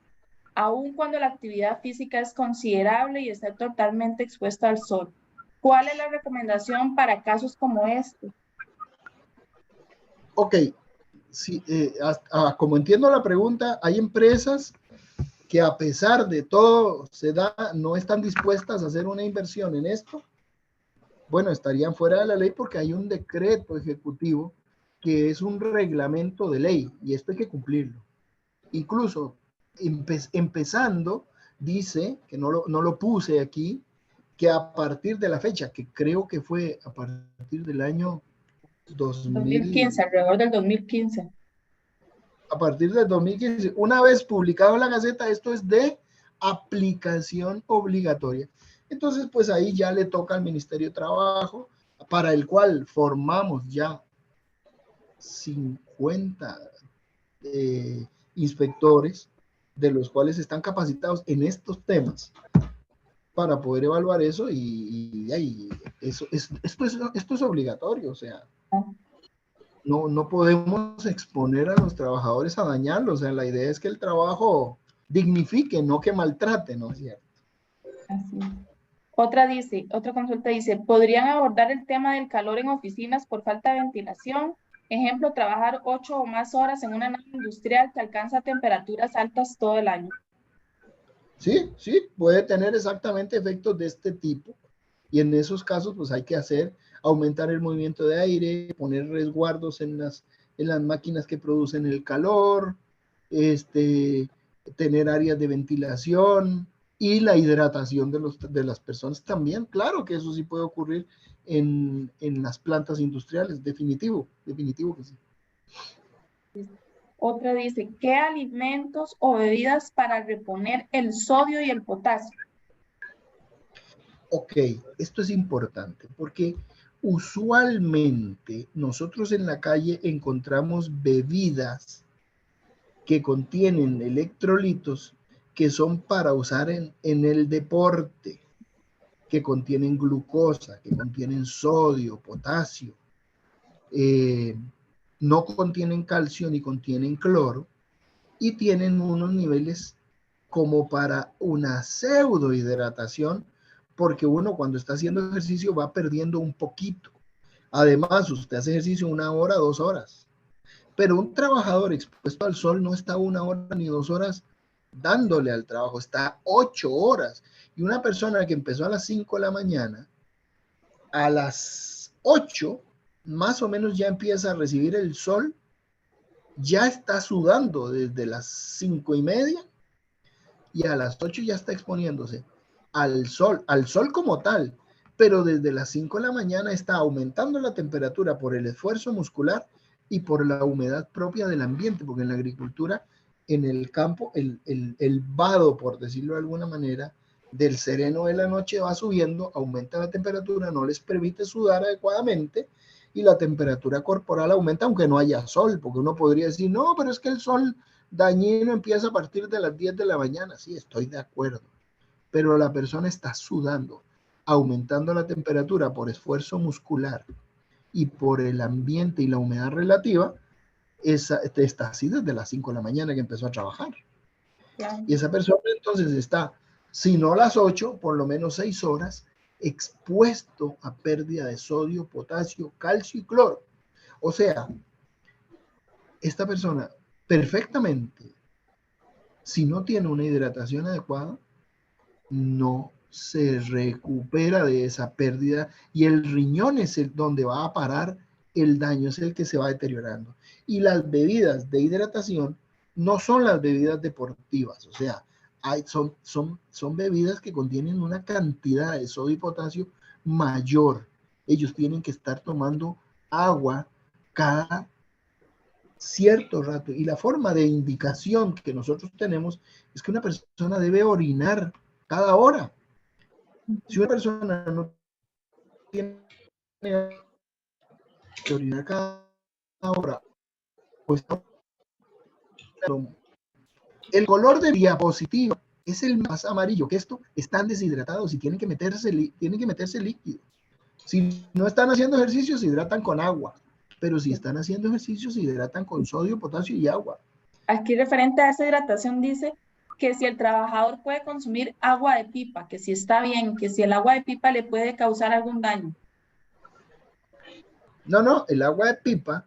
aun cuando la actividad física es considerable y está totalmente expuesta al sol. ¿Cuál es la recomendación para casos como este? Ok, sí, como entiendo la pregunta, hay empresas que a pesar de todo no están dispuestas a hacer una inversión en esto. Bueno, estarían fuera de la ley porque hay un decreto ejecutivo que es un reglamento de ley y esto hay que cumplirlo. Incluso empezando, dice, que no lo puse aquí, que a partir de la fecha, que creo que fue a partir del año 2015, alrededor del 2015. A partir del 2015, una vez publicado en la Gaceta, esto es de aplicación obligatoria. Entonces, pues ahí ya le toca al Ministerio de Trabajo, para el cual formamos ya 50 inspectores, de los cuales están capacitados en estos temas para poder evaluar eso y esto es obligatorio, o sea, no podemos exponer a los trabajadores a dañarlos, o sea, la idea es que el trabajo dignifique, no que maltrate, ¿no es cierto? Así. Otra consulta dice, ¿podrían abordar el tema del calor en oficinas por falta de ventilación? Ejemplo, trabajar 8 o más horas en una nave industrial que alcanza temperaturas altas todo el año. Sí, puede tener exactamente efectos de este tipo. Y en esos casos, pues hay que aumentar el movimiento de aire, poner resguardos en las máquinas que producen el calor, tener áreas de ventilación y la hidratación de las personas también. Claro que eso sí puede ocurrir en las plantas industriales, definitivo que sí. Otra dice, ¿qué alimentos o bebidas para reponer el sodio y el potasio? Ok, esto es importante porque usualmente nosotros en la calle encontramos bebidas que contienen electrolitos que son para usar en el deporte, que contienen glucosa, que contienen sodio, potasio, no contienen calcio ni contienen cloro y tienen unos niveles como para una pseudohidratación, porque uno cuando está haciendo ejercicio va perdiendo un poquito. Además, usted hace ejercicio 1 hora, 2 horas. Pero un trabajador expuesto al sol no está 1 hora ni 2 horas dándole al trabajo, está 8 horas. Y una persona que empezó a las 5 de la mañana, a las 8, más o menos ya empieza a recibir el sol, ya está sudando desde las 5:30 y a las 8 ya está exponiéndose al sol como tal, pero desde las 5 de la mañana está aumentando la temperatura por el esfuerzo muscular y por la humedad propia del ambiente, porque en la agricultura, en el campo, el vado, por decirlo de alguna manera, del sereno de la noche va subiendo, aumenta la temperatura, no les permite sudar adecuadamente y la temperatura corporal aumenta aunque no haya sol, porque uno podría decir, no, pero es que el sol dañino empieza a partir de las 10 de la mañana. Sí, estoy de acuerdo, pero la persona está sudando, aumentando la temperatura por esfuerzo muscular y por el ambiente y la humedad relativa, está así desde las 5 de la mañana que empezó a trabajar. Claro. Y esa persona entonces está, si no las 8, por lo menos 6 horas, expuesto a pérdida de sodio, potasio, calcio y cloro. O sea, esta persona perfectamente, si no tiene una hidratación adecuada, no se recupera de esa pérdida y el riñón es el donde va a parar el daño, es el que se va deteriorando. Y las bebidas de hidratación no son las bebidas deportivas, o sea, son bebidas que contienen una cantidad de sodio y potasio mayor. Ellos tienen que estar tomando agua cada cierto rato. Y la forma de indicación que nosotros tenemos es que una persona debe orinar cada hora. Si una persona no tiene que orinar cada hora, pues el color de diapositiva es el más amarillo, que esto están deshidratados y tienen que meterse líquido. Si no están haciendo ejercicio, se hidratan con agua, pero si están haciendo ejercicio, se hidratan con sodio, potasio y agua. Aquí referente a esa hidratación dice que si el trabajador puede consumir agua de pipa, que si está bien, que si el agua de pipa le puede causar algún daño. No, el agua de pipa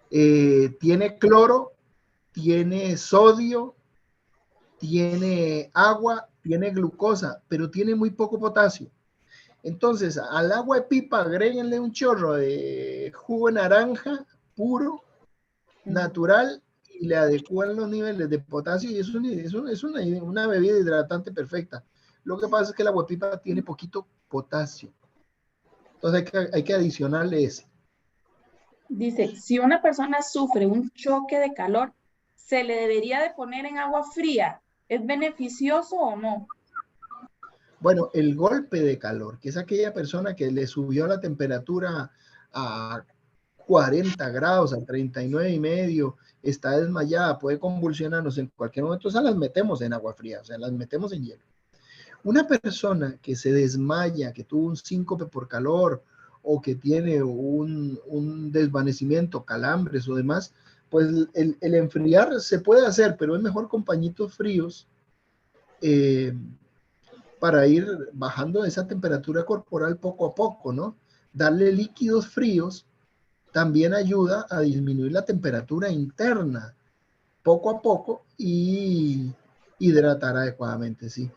tiene cloro, tiene sodio, tiene agua, tiene glucosa, pero tiene muy poco potasio. Entonces, al agua de pipa agréguenle un chorro de jugo de naranja puro, natural, y le adecúan los niveles de potasio y es una bebida hidratante perfecta. Lo que pasa es que el agua de pipa tiene poquito potasio. Entonces hay que adicionarle ese. Dice, si una persona sufre un choque de calor, ¿se le debería de poner en agua fría? ¿Es beneficioso o no? Bueno, el golpe de calor, que es aquella persona que le subió la temperatura a 40 grados, a 39,5, está desmayada, puede convulsionarnos en cualquier momento, o sea, las metemos en agua fría, o sea, las metemos en hielo. Una persona que se desmaya, que tuvo un síncope por calor o que tiene un desvanecimiento, calambres o demás, pues el enfriar se puede hacer, pero es mejor con pañitos fríos para ir bajando esa temperatura corporal poco a poco, ¿no? Darle líquidos fríos también ayuda a disminuir la temperatura interna poco a poco y hidratar adecuadamente, sí.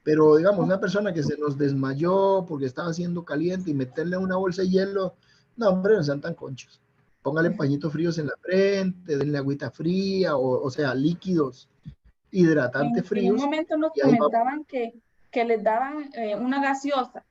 Pero digamos, una persona que se nos desmayó porque estaba haciendo caliente y meterle una bolsa de hielo, no, hombre, no sean tan conchos. Póngale pañitos fríos en la frente, denle agüita fría, o sea, líquidos hidratantes fríos. En un momento nos comentaban que les daban una gaseosa,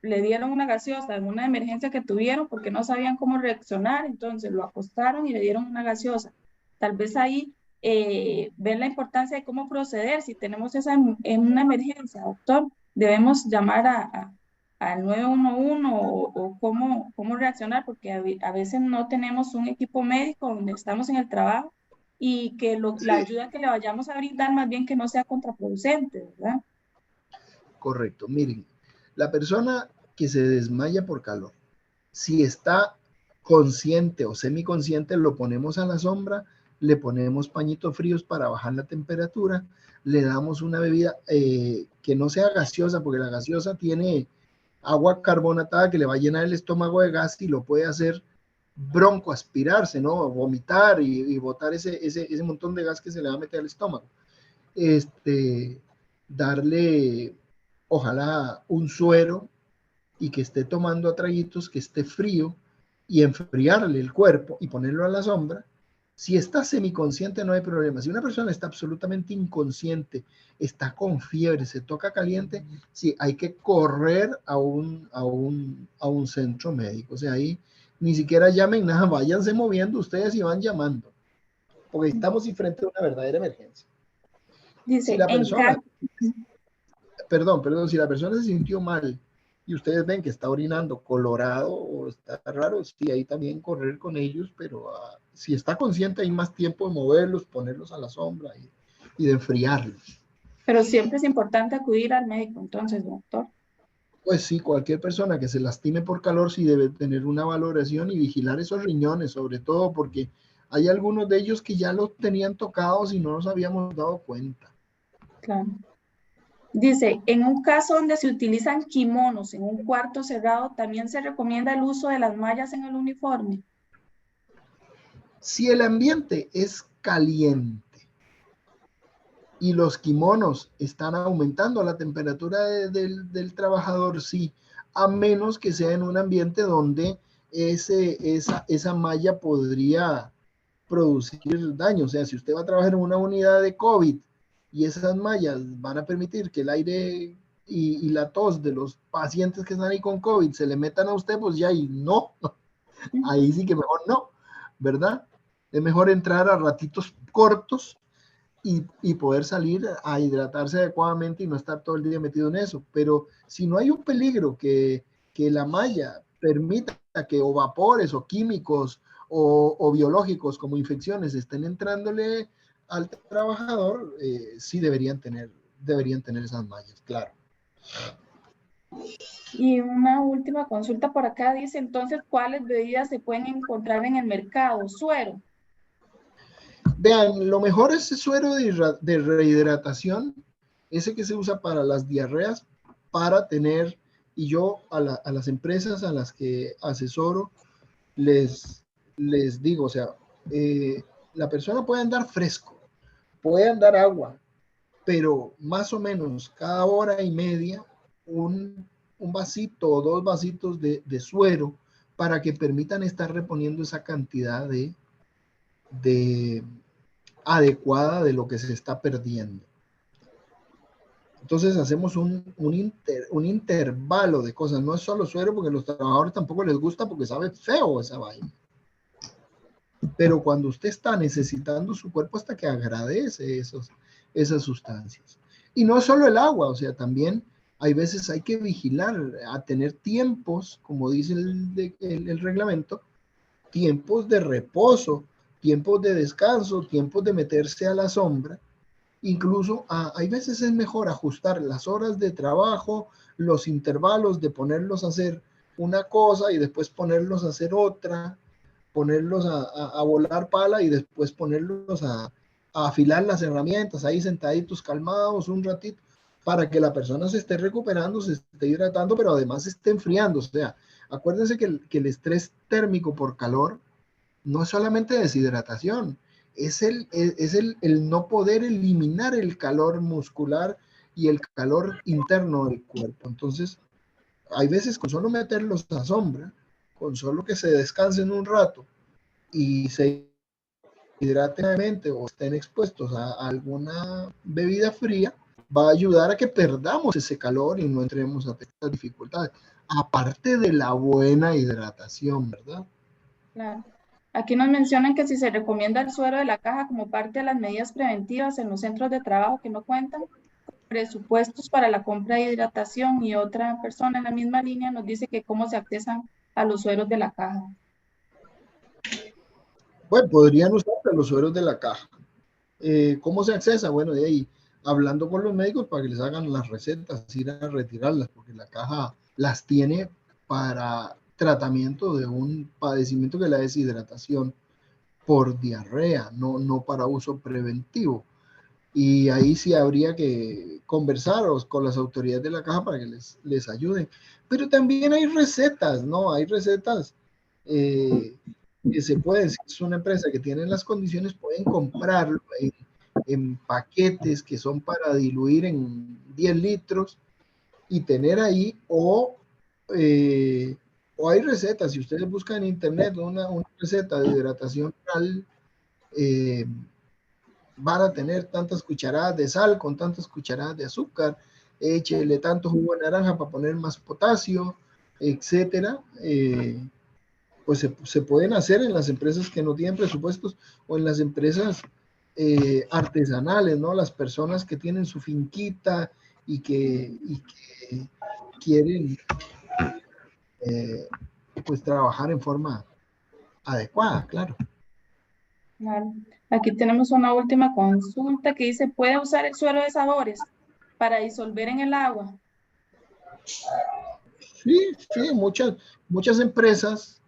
le dieron una gaseosa en una emergencia que tuvieron porque no sabían cómo reaccionar, entonces lo acostaron y le dieron una gaseosa. Tal vez ahí ven la importancia de cómo proceder. Si tenemos esa en una emergencia, doctor, debemos llamar al 911 o cómo reaccionar, porque a veces no tenemos un equipo médico donde estamos en el trabajo y que la ayuda que le vayamos a brindar más bien que no sea contraproducente, ¿verdad? Correcto. Miren, la persona que se desmaya por calor, si está consciente o semiconsciente, lo ponemos a la sombra, le ponemos pañitos fríos para bajar la temperatura, le damos una bebida que no sea gaseosa, porque la gaseosa tiene agua carbonatada que le va a llenar el estómago de gas y lo puede hacer broncoaspirarse, ¿no? Vomitar y botar ese montón de gas que se le va a meter al estómago. Darle, ojalá, un suero y que esté tomando a traguitos, que esté frío y enfriarle el cuerpo y ponerlo a la sombra. Si está semiconsciente no hay problema. Si una persona está absolutamente inconsciente, está con fiebre, se toca caliente, sí, hay que correr a un centro médico. O sea, ahí ni siquiera llamen nada, váyanse moviendo ustedes y van llamando. Porque estamos frente a una verdadera emergencia. Dice, Si la persona, si la persona se sintió mal y ustedes ven que está orinando colorado o está raro, sí, ahí también correr con ellos, pero si está consciente hay más tiempo de moverlos, ponerlos a la sombra y de enfriarlos. Pero siempre es importante acudir al médico, entonces, doctor. Pues sí, cualquier persona que se lastime por calor sí debe tener una valoración y vigilar esos riñones, sobre todo porque hay algunos de ellos que ya los tenían tocados y no nos habíamos dado cuenta. Claro. Dice, en un caso donde se utilizan kimonos en un cuarto cerrado, ¿también se recomienda el uso de las mallas en el uniforme? Si el ambiente es caliente y los kimonos están aumentando la temperatura del trabajador, sí, a menos que sea en un ambiente donde esa malla podría producir daño. O sea, si usted va a trabajar en una unidad de COVID y esas mallas van a permitir que el aire y la tos de los pacientes que están ahí con COVID se le metan a usted, pues ya, y no, ahí sí que mejor no, ¿verdad? Es mejor entrar a ratitos cortos y poder salir a hidratarse adecuadamente y no estar todo el día metido en eso. Pero si no hay un peligro que la malla permita que o vapores o químicos o biológicos como infecciones estén entrándole al trabajador, sí deberían tener esas mallas, claro. Y una última consulta por acá dice, entonces, ¿cuáles bebidas se pueden encontrar en el mercado? Suero. Vean, lo mejor es el suero de rehidratación, ese que se usa para las diarreas, para tener, y yo a las empresas a las que asesoro, les digo, o sea, la persona puede andar fresco, puede andar agua, pero más o menos cada hora y media un vasito o 2 vasitos de suero para que permitan estar reponiendo esa cantidad de adecuada de lo que se está perdiendo. Entonces hacemos un intervalo de cosas. No es solo suero porque a los trabajadores tampoco les gusta porque sabe feo esa vaina. Pero cuando usted está necesitando su cuerpo hasta que agradece esas sustancias. Y no solo el agua, o sea, también hay veces hay que vigilar a tener tiempos, como dice el reglamento, tiempos de reposo, tiempos de descanso, tiempos de meterse a la sombra. Incluso hay veces es mejor ajustar las horas de trabajo, los intervalos de ponerlos a hacer una cosa y después ponerlos a hacer otra, ponerlos a volar pala y después ponerlos a afilar las herramientas, ahí sentaditos calmados un ratito, para que la persona se esté recuperando, se esté hidratando, pero además se esté enfriando. O sea, acuérdense que el estrés térmico por calor no es solamente deshidratación, es el no poder eliminar el calor muscular y el calor interno del cuerpo. Entonces, hay veces con solo meterlos a sombra, con solo que se descansen un rato y se hidraten nuevamente o estén expuestos a alguna bebida fría, va a ayudar a que perdamos ese calor y no entremos a estas dificultades. Aparte de la buena hidratación, ¿verdad? Claro. Aquí nos mencionan que si se recomienda el suero de la caja como parte de las medidas preventivas en los centros de trabajo que no cuentan con presupuestos para la compra de hidratación, y otra persona en la misma línea nos dice que cómo se accesan a los sueros de la caja. Bueno, podrían usar los sueros de la caja. ¿Cómo se accesa? Bueno, de ahí, hablando con los médicos para que les hagan las recetas, ir a retirarlas, porque la caja las tiene para tratamiento de un padecimiento que es la deshidratación por diarrea, no para uso preventivo. Y ahí sí habría que conversar con las autoridades de la caja para que les ayuden. Pero también hay recetas, ¿no? Hay recetas que se puede, si es una empresa que tiene las condiciones, pueden comprarlo en paquetes que son para diluir en 10 litros y tener ahí, o hay recetas, si ustedes buscan en internet una receta de hidratación oral, van a tener tantas cucharadas de sal con tantas cucharadas de azúcar, échele tanto jugo de naranja para poner más potasio, etcétera. Pues se pueden hacer en las empresas que no tienen presupuestos o en las empresas artesanales, ¿no? Las personas que tienen su finquita y que quieren pues trabajar en forma adecuada, claro. Claro. Aquí tenemos una última consulta que dice, ¿puede usar el suero de sabores para disolver en el agua? Sí, muchas empresas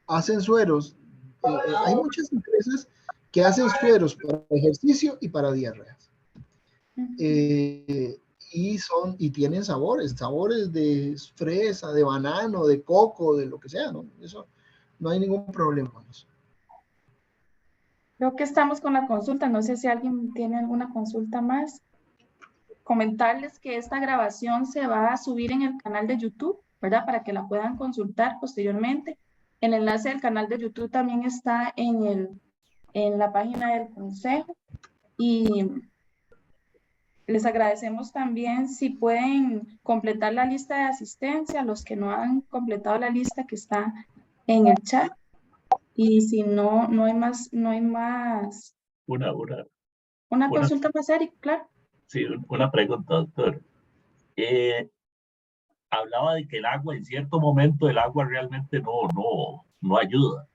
hacen sueros. Hay muchas empresas que hacen sueros para ejercicio y para diarreas. Y tienen sabores de fresa, de banano, de coco, de lo que sea, ¿no? Eso no hay ningún problema con eso. Creo que estamos con la consulta. No sé si alguien tiene alguna consulta más. Comentarles que esta grabación se va a subir en el canal de YouTube, ¿verdad? Para que la puedan consultar posteriormente. El enlace del canal de YouTube también está en la página del consejo. Y les agradecemos también si pueden completar la lista de asistencia, los que no han completado la lista que está en el chat. Y si no hay más. Una consulta más, Eric, claro. Sí, una pregunta, doctor. Hablaba de que el agua, en cierto momento, el agua realmente no ayuda.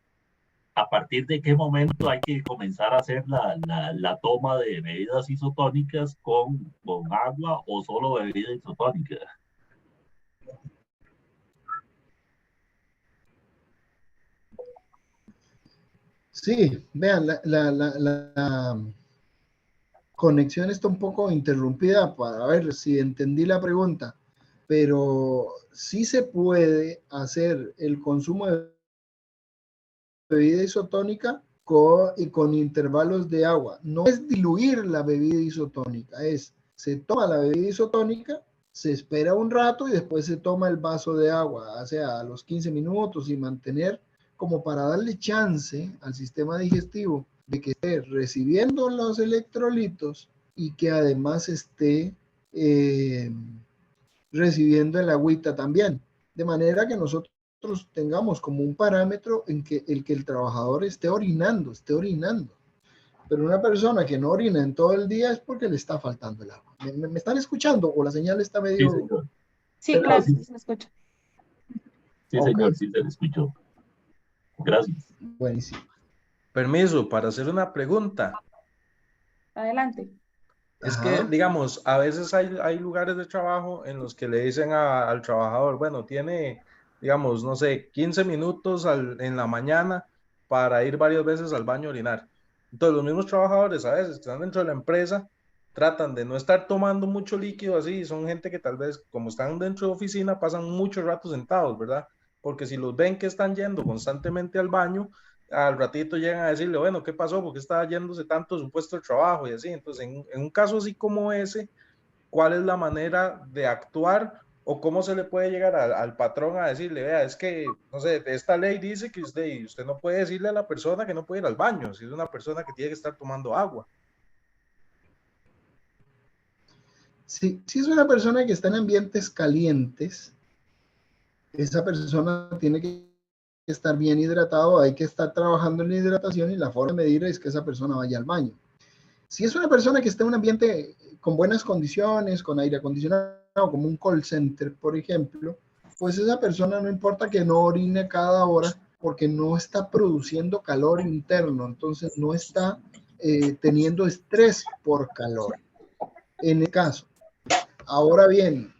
¿A partir de qué momento hay que comenzar a hacer la toma de bebidas isotónicas con agua o solo bebida isotónica? Sí, vean, la conexión está un poco interrumpida para ver si entendí la pregunta, pero sí se puede hacer el consumo de bebida isotónica con intervalos de agua. No es diluir la bebida isotónica, se toma la bebida isotónica, se espera un rato y después se toma el vaso de agua, o sea, a los 15 minutos, y mantener como para darle chance al sistema digestivo de que esté recibiendo los electrolitos y que además esté recibiendo el agüita también. De manera que nosotros tengamos como un parámetro en que el trabajador esté orinando. Pero una persona que no orina en todo el día es porque le está faltando el agua. ¿Me están escuchando o la señal está medio...? Sí, señor. Sí, claro, sí se escucha. Sí, okay. Señor, sí se le escuchó. Gracias. Buenísimo. Permiso para hacer una pregunta. Adelante. Es que, digamos, a veces hay lugares de trabajo en los que le dicen al trabajador, bueno, tiene, digamos, no sé, 15 minutos en la mañana para ir varias veces al baño a orinar. Entonces, los mismos trabajadores a veces que están dentro de la empresa tratan de no estar tomando mucho líquido así, son gente que tal vez, como están dentro de oficina, pasan mucho rato sentados, ¿verdad? Porque si los ven que están yendo constantemente al baño, al ratito llegan a decirle, bueno, ¿qué pasó? ¿Por qué está yéndose tanto de su puesto de trabajo? Y así, entonces, en un caso así como ese, ¿cuál es la manera de actuar o cómo se le puede llegar al patrón a decirle, vea, es que, no sé, esta ley dice que usted no puede decirle a la persona que no puede ir al baño, si es una persona que tiene que estar tomando agua? Si es una persona que está en ambientes calientes, esa persona tiene que estar bien hidratado, hay que estar trabajando en la hidratación y la forma de medir es que esa persona vaya al baño. Si es una persona que está en un ambiente con buenas condiciones, con aire acondicionado, como un call center, por ejemplo, pues esa persona no importa que no orine cada hora porque no está produciendo calor interno, entonces no está teniendo estrés por calor. En el caso. Ahora bien,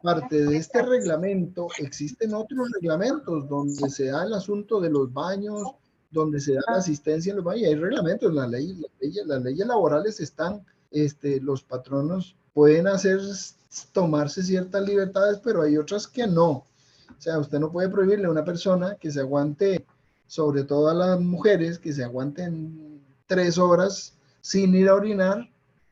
parte de este reglamento, existen otros reglamentos donde se da el asunto de los baños, donde se da la asistencia en los baños. Hay reglamentos, las leyes laborales están, los patronos pueden tomarse ciertas libertades, pero hay otras que no. O sea, usted no puede prohibirle a una persona que se aguante sobre todo a las mujeres que se aguanten 3 horas sin ir a orinar,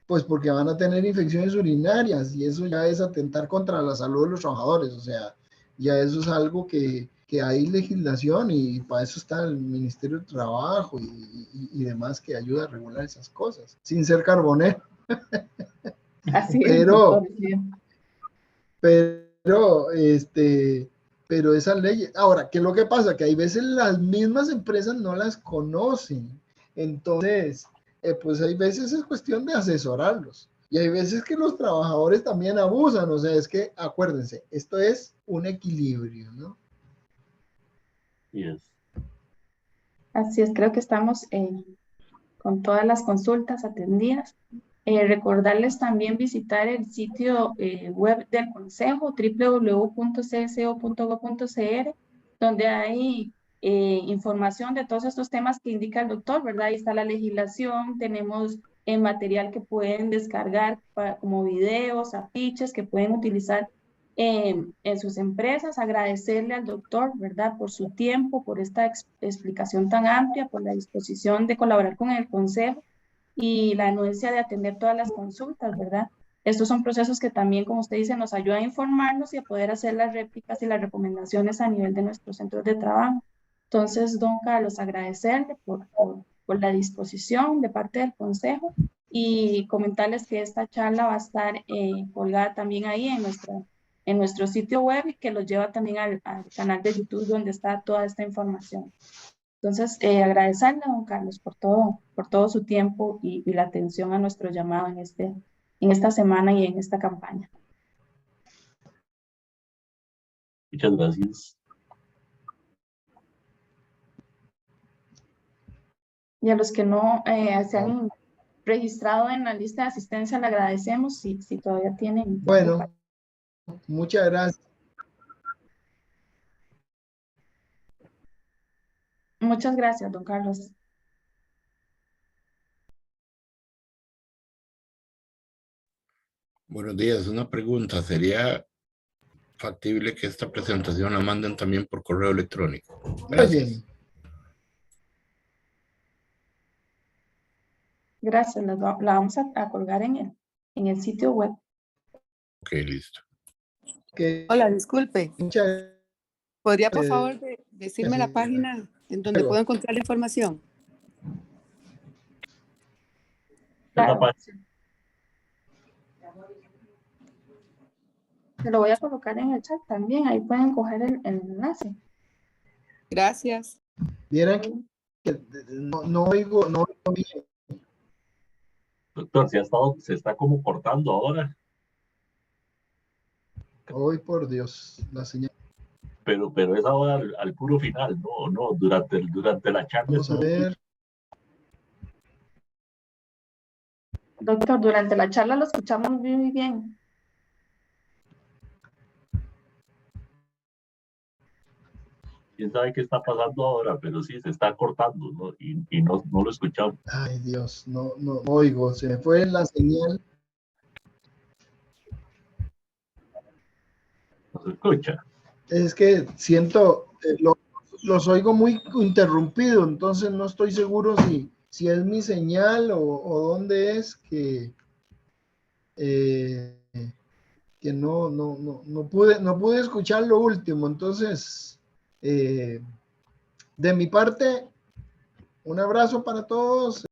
pues porque van a tener infecciones urinarias y eso ya es atentar contra la salud de los trabajadores. O sea, ya eso es algo que hay legislación y para eso está el Ministerio de Trabajo y demás que ayuda a regular esas cosas, sin ser carbonero. Así es, Pero, doctor. Sí. pero esas leyes, ahora, ¿qué es lo que pasa? Que hay veces las mismas empresas no las conocen. Entonces, pues hay veces es cuestión de asesorarlos. Y hay veces que los trabajadores también abusan. O sea, es que, acuérdense, esto es un equilibrio, ¿no? Yes. Así es, creo que estamos con todas las consultas atendidas. Recordarles también visitar el sitio web del Consejo, www.cso.gov.cr, donde hay información de todos estos temas que indica el doctor, ¿verdad? Ahí está la legislación, tenemos material que pueden descargar como videos, afiches que pueden utilizar en sus empresas. Agradecerle al doctor, ¿verdad? Por su tiempo, por esta explicación tan amplia, por la disposición de colaborar con el Consejo y la anuencia de atender todas las consultas, ¿verdad? Estos son procesos que también, como usted dice, nos ayudan a informarnos y a poder hacer las réplicas y las recomendaciones a nivel de nuestros centros de trabajo. Entonces, don Carlos, agradecerle por la disposición de parte del Consejo y comentarles que esta charla va a estar colgada también ahí en nuestro sitio web y que los lleva también al canal de YouTube donde está toda esta información. Entonces, agradecerle a don Carlos por todo su tiempo y la atención a nuestro llamado en esta semana y en esta campaña. Muchas gracias. Y a los que no se han registrado en la lista de asistencia, le agradecemos si todavía tienen. Bueno, muchas gracias. Muchas gracias, don Carlos. Buenos días, una pregunta. ¿Sería factible que esta presentación la manden también por correo electrónico? Gracias. Oye, Gracias, la vamos a colgar en el sitio web. Ok, listo. Hola, disculpe. muchas ¿Podría, por favor, decirme la página en donde puedo encontrar la información? Claro. Se lo voy a colocar en el chat también. Ahí pueden coger el enlace. Gracias. Vieran que no oigo bien. Doctor, se está como cortando ahora. Hoy por Dios, la señal. Pero es ahora al puro final, no, durante la charla. Vamos a ver. Doctor, durante la charla lo escuchamos muy bien. Quién sabe qué está pasando ahora, pero sí se está cortando, ¿no? Y no lo escuchamos. Ay, Dios, no oigo, se me fue la señal. ¿No se escucha? Es que siento, los oigo muy interrumpido, entonces no estoy seguro si es mi señal o dónde es que no pude escuchar lo último. Entonces, de mi parte, un abrazo para todos.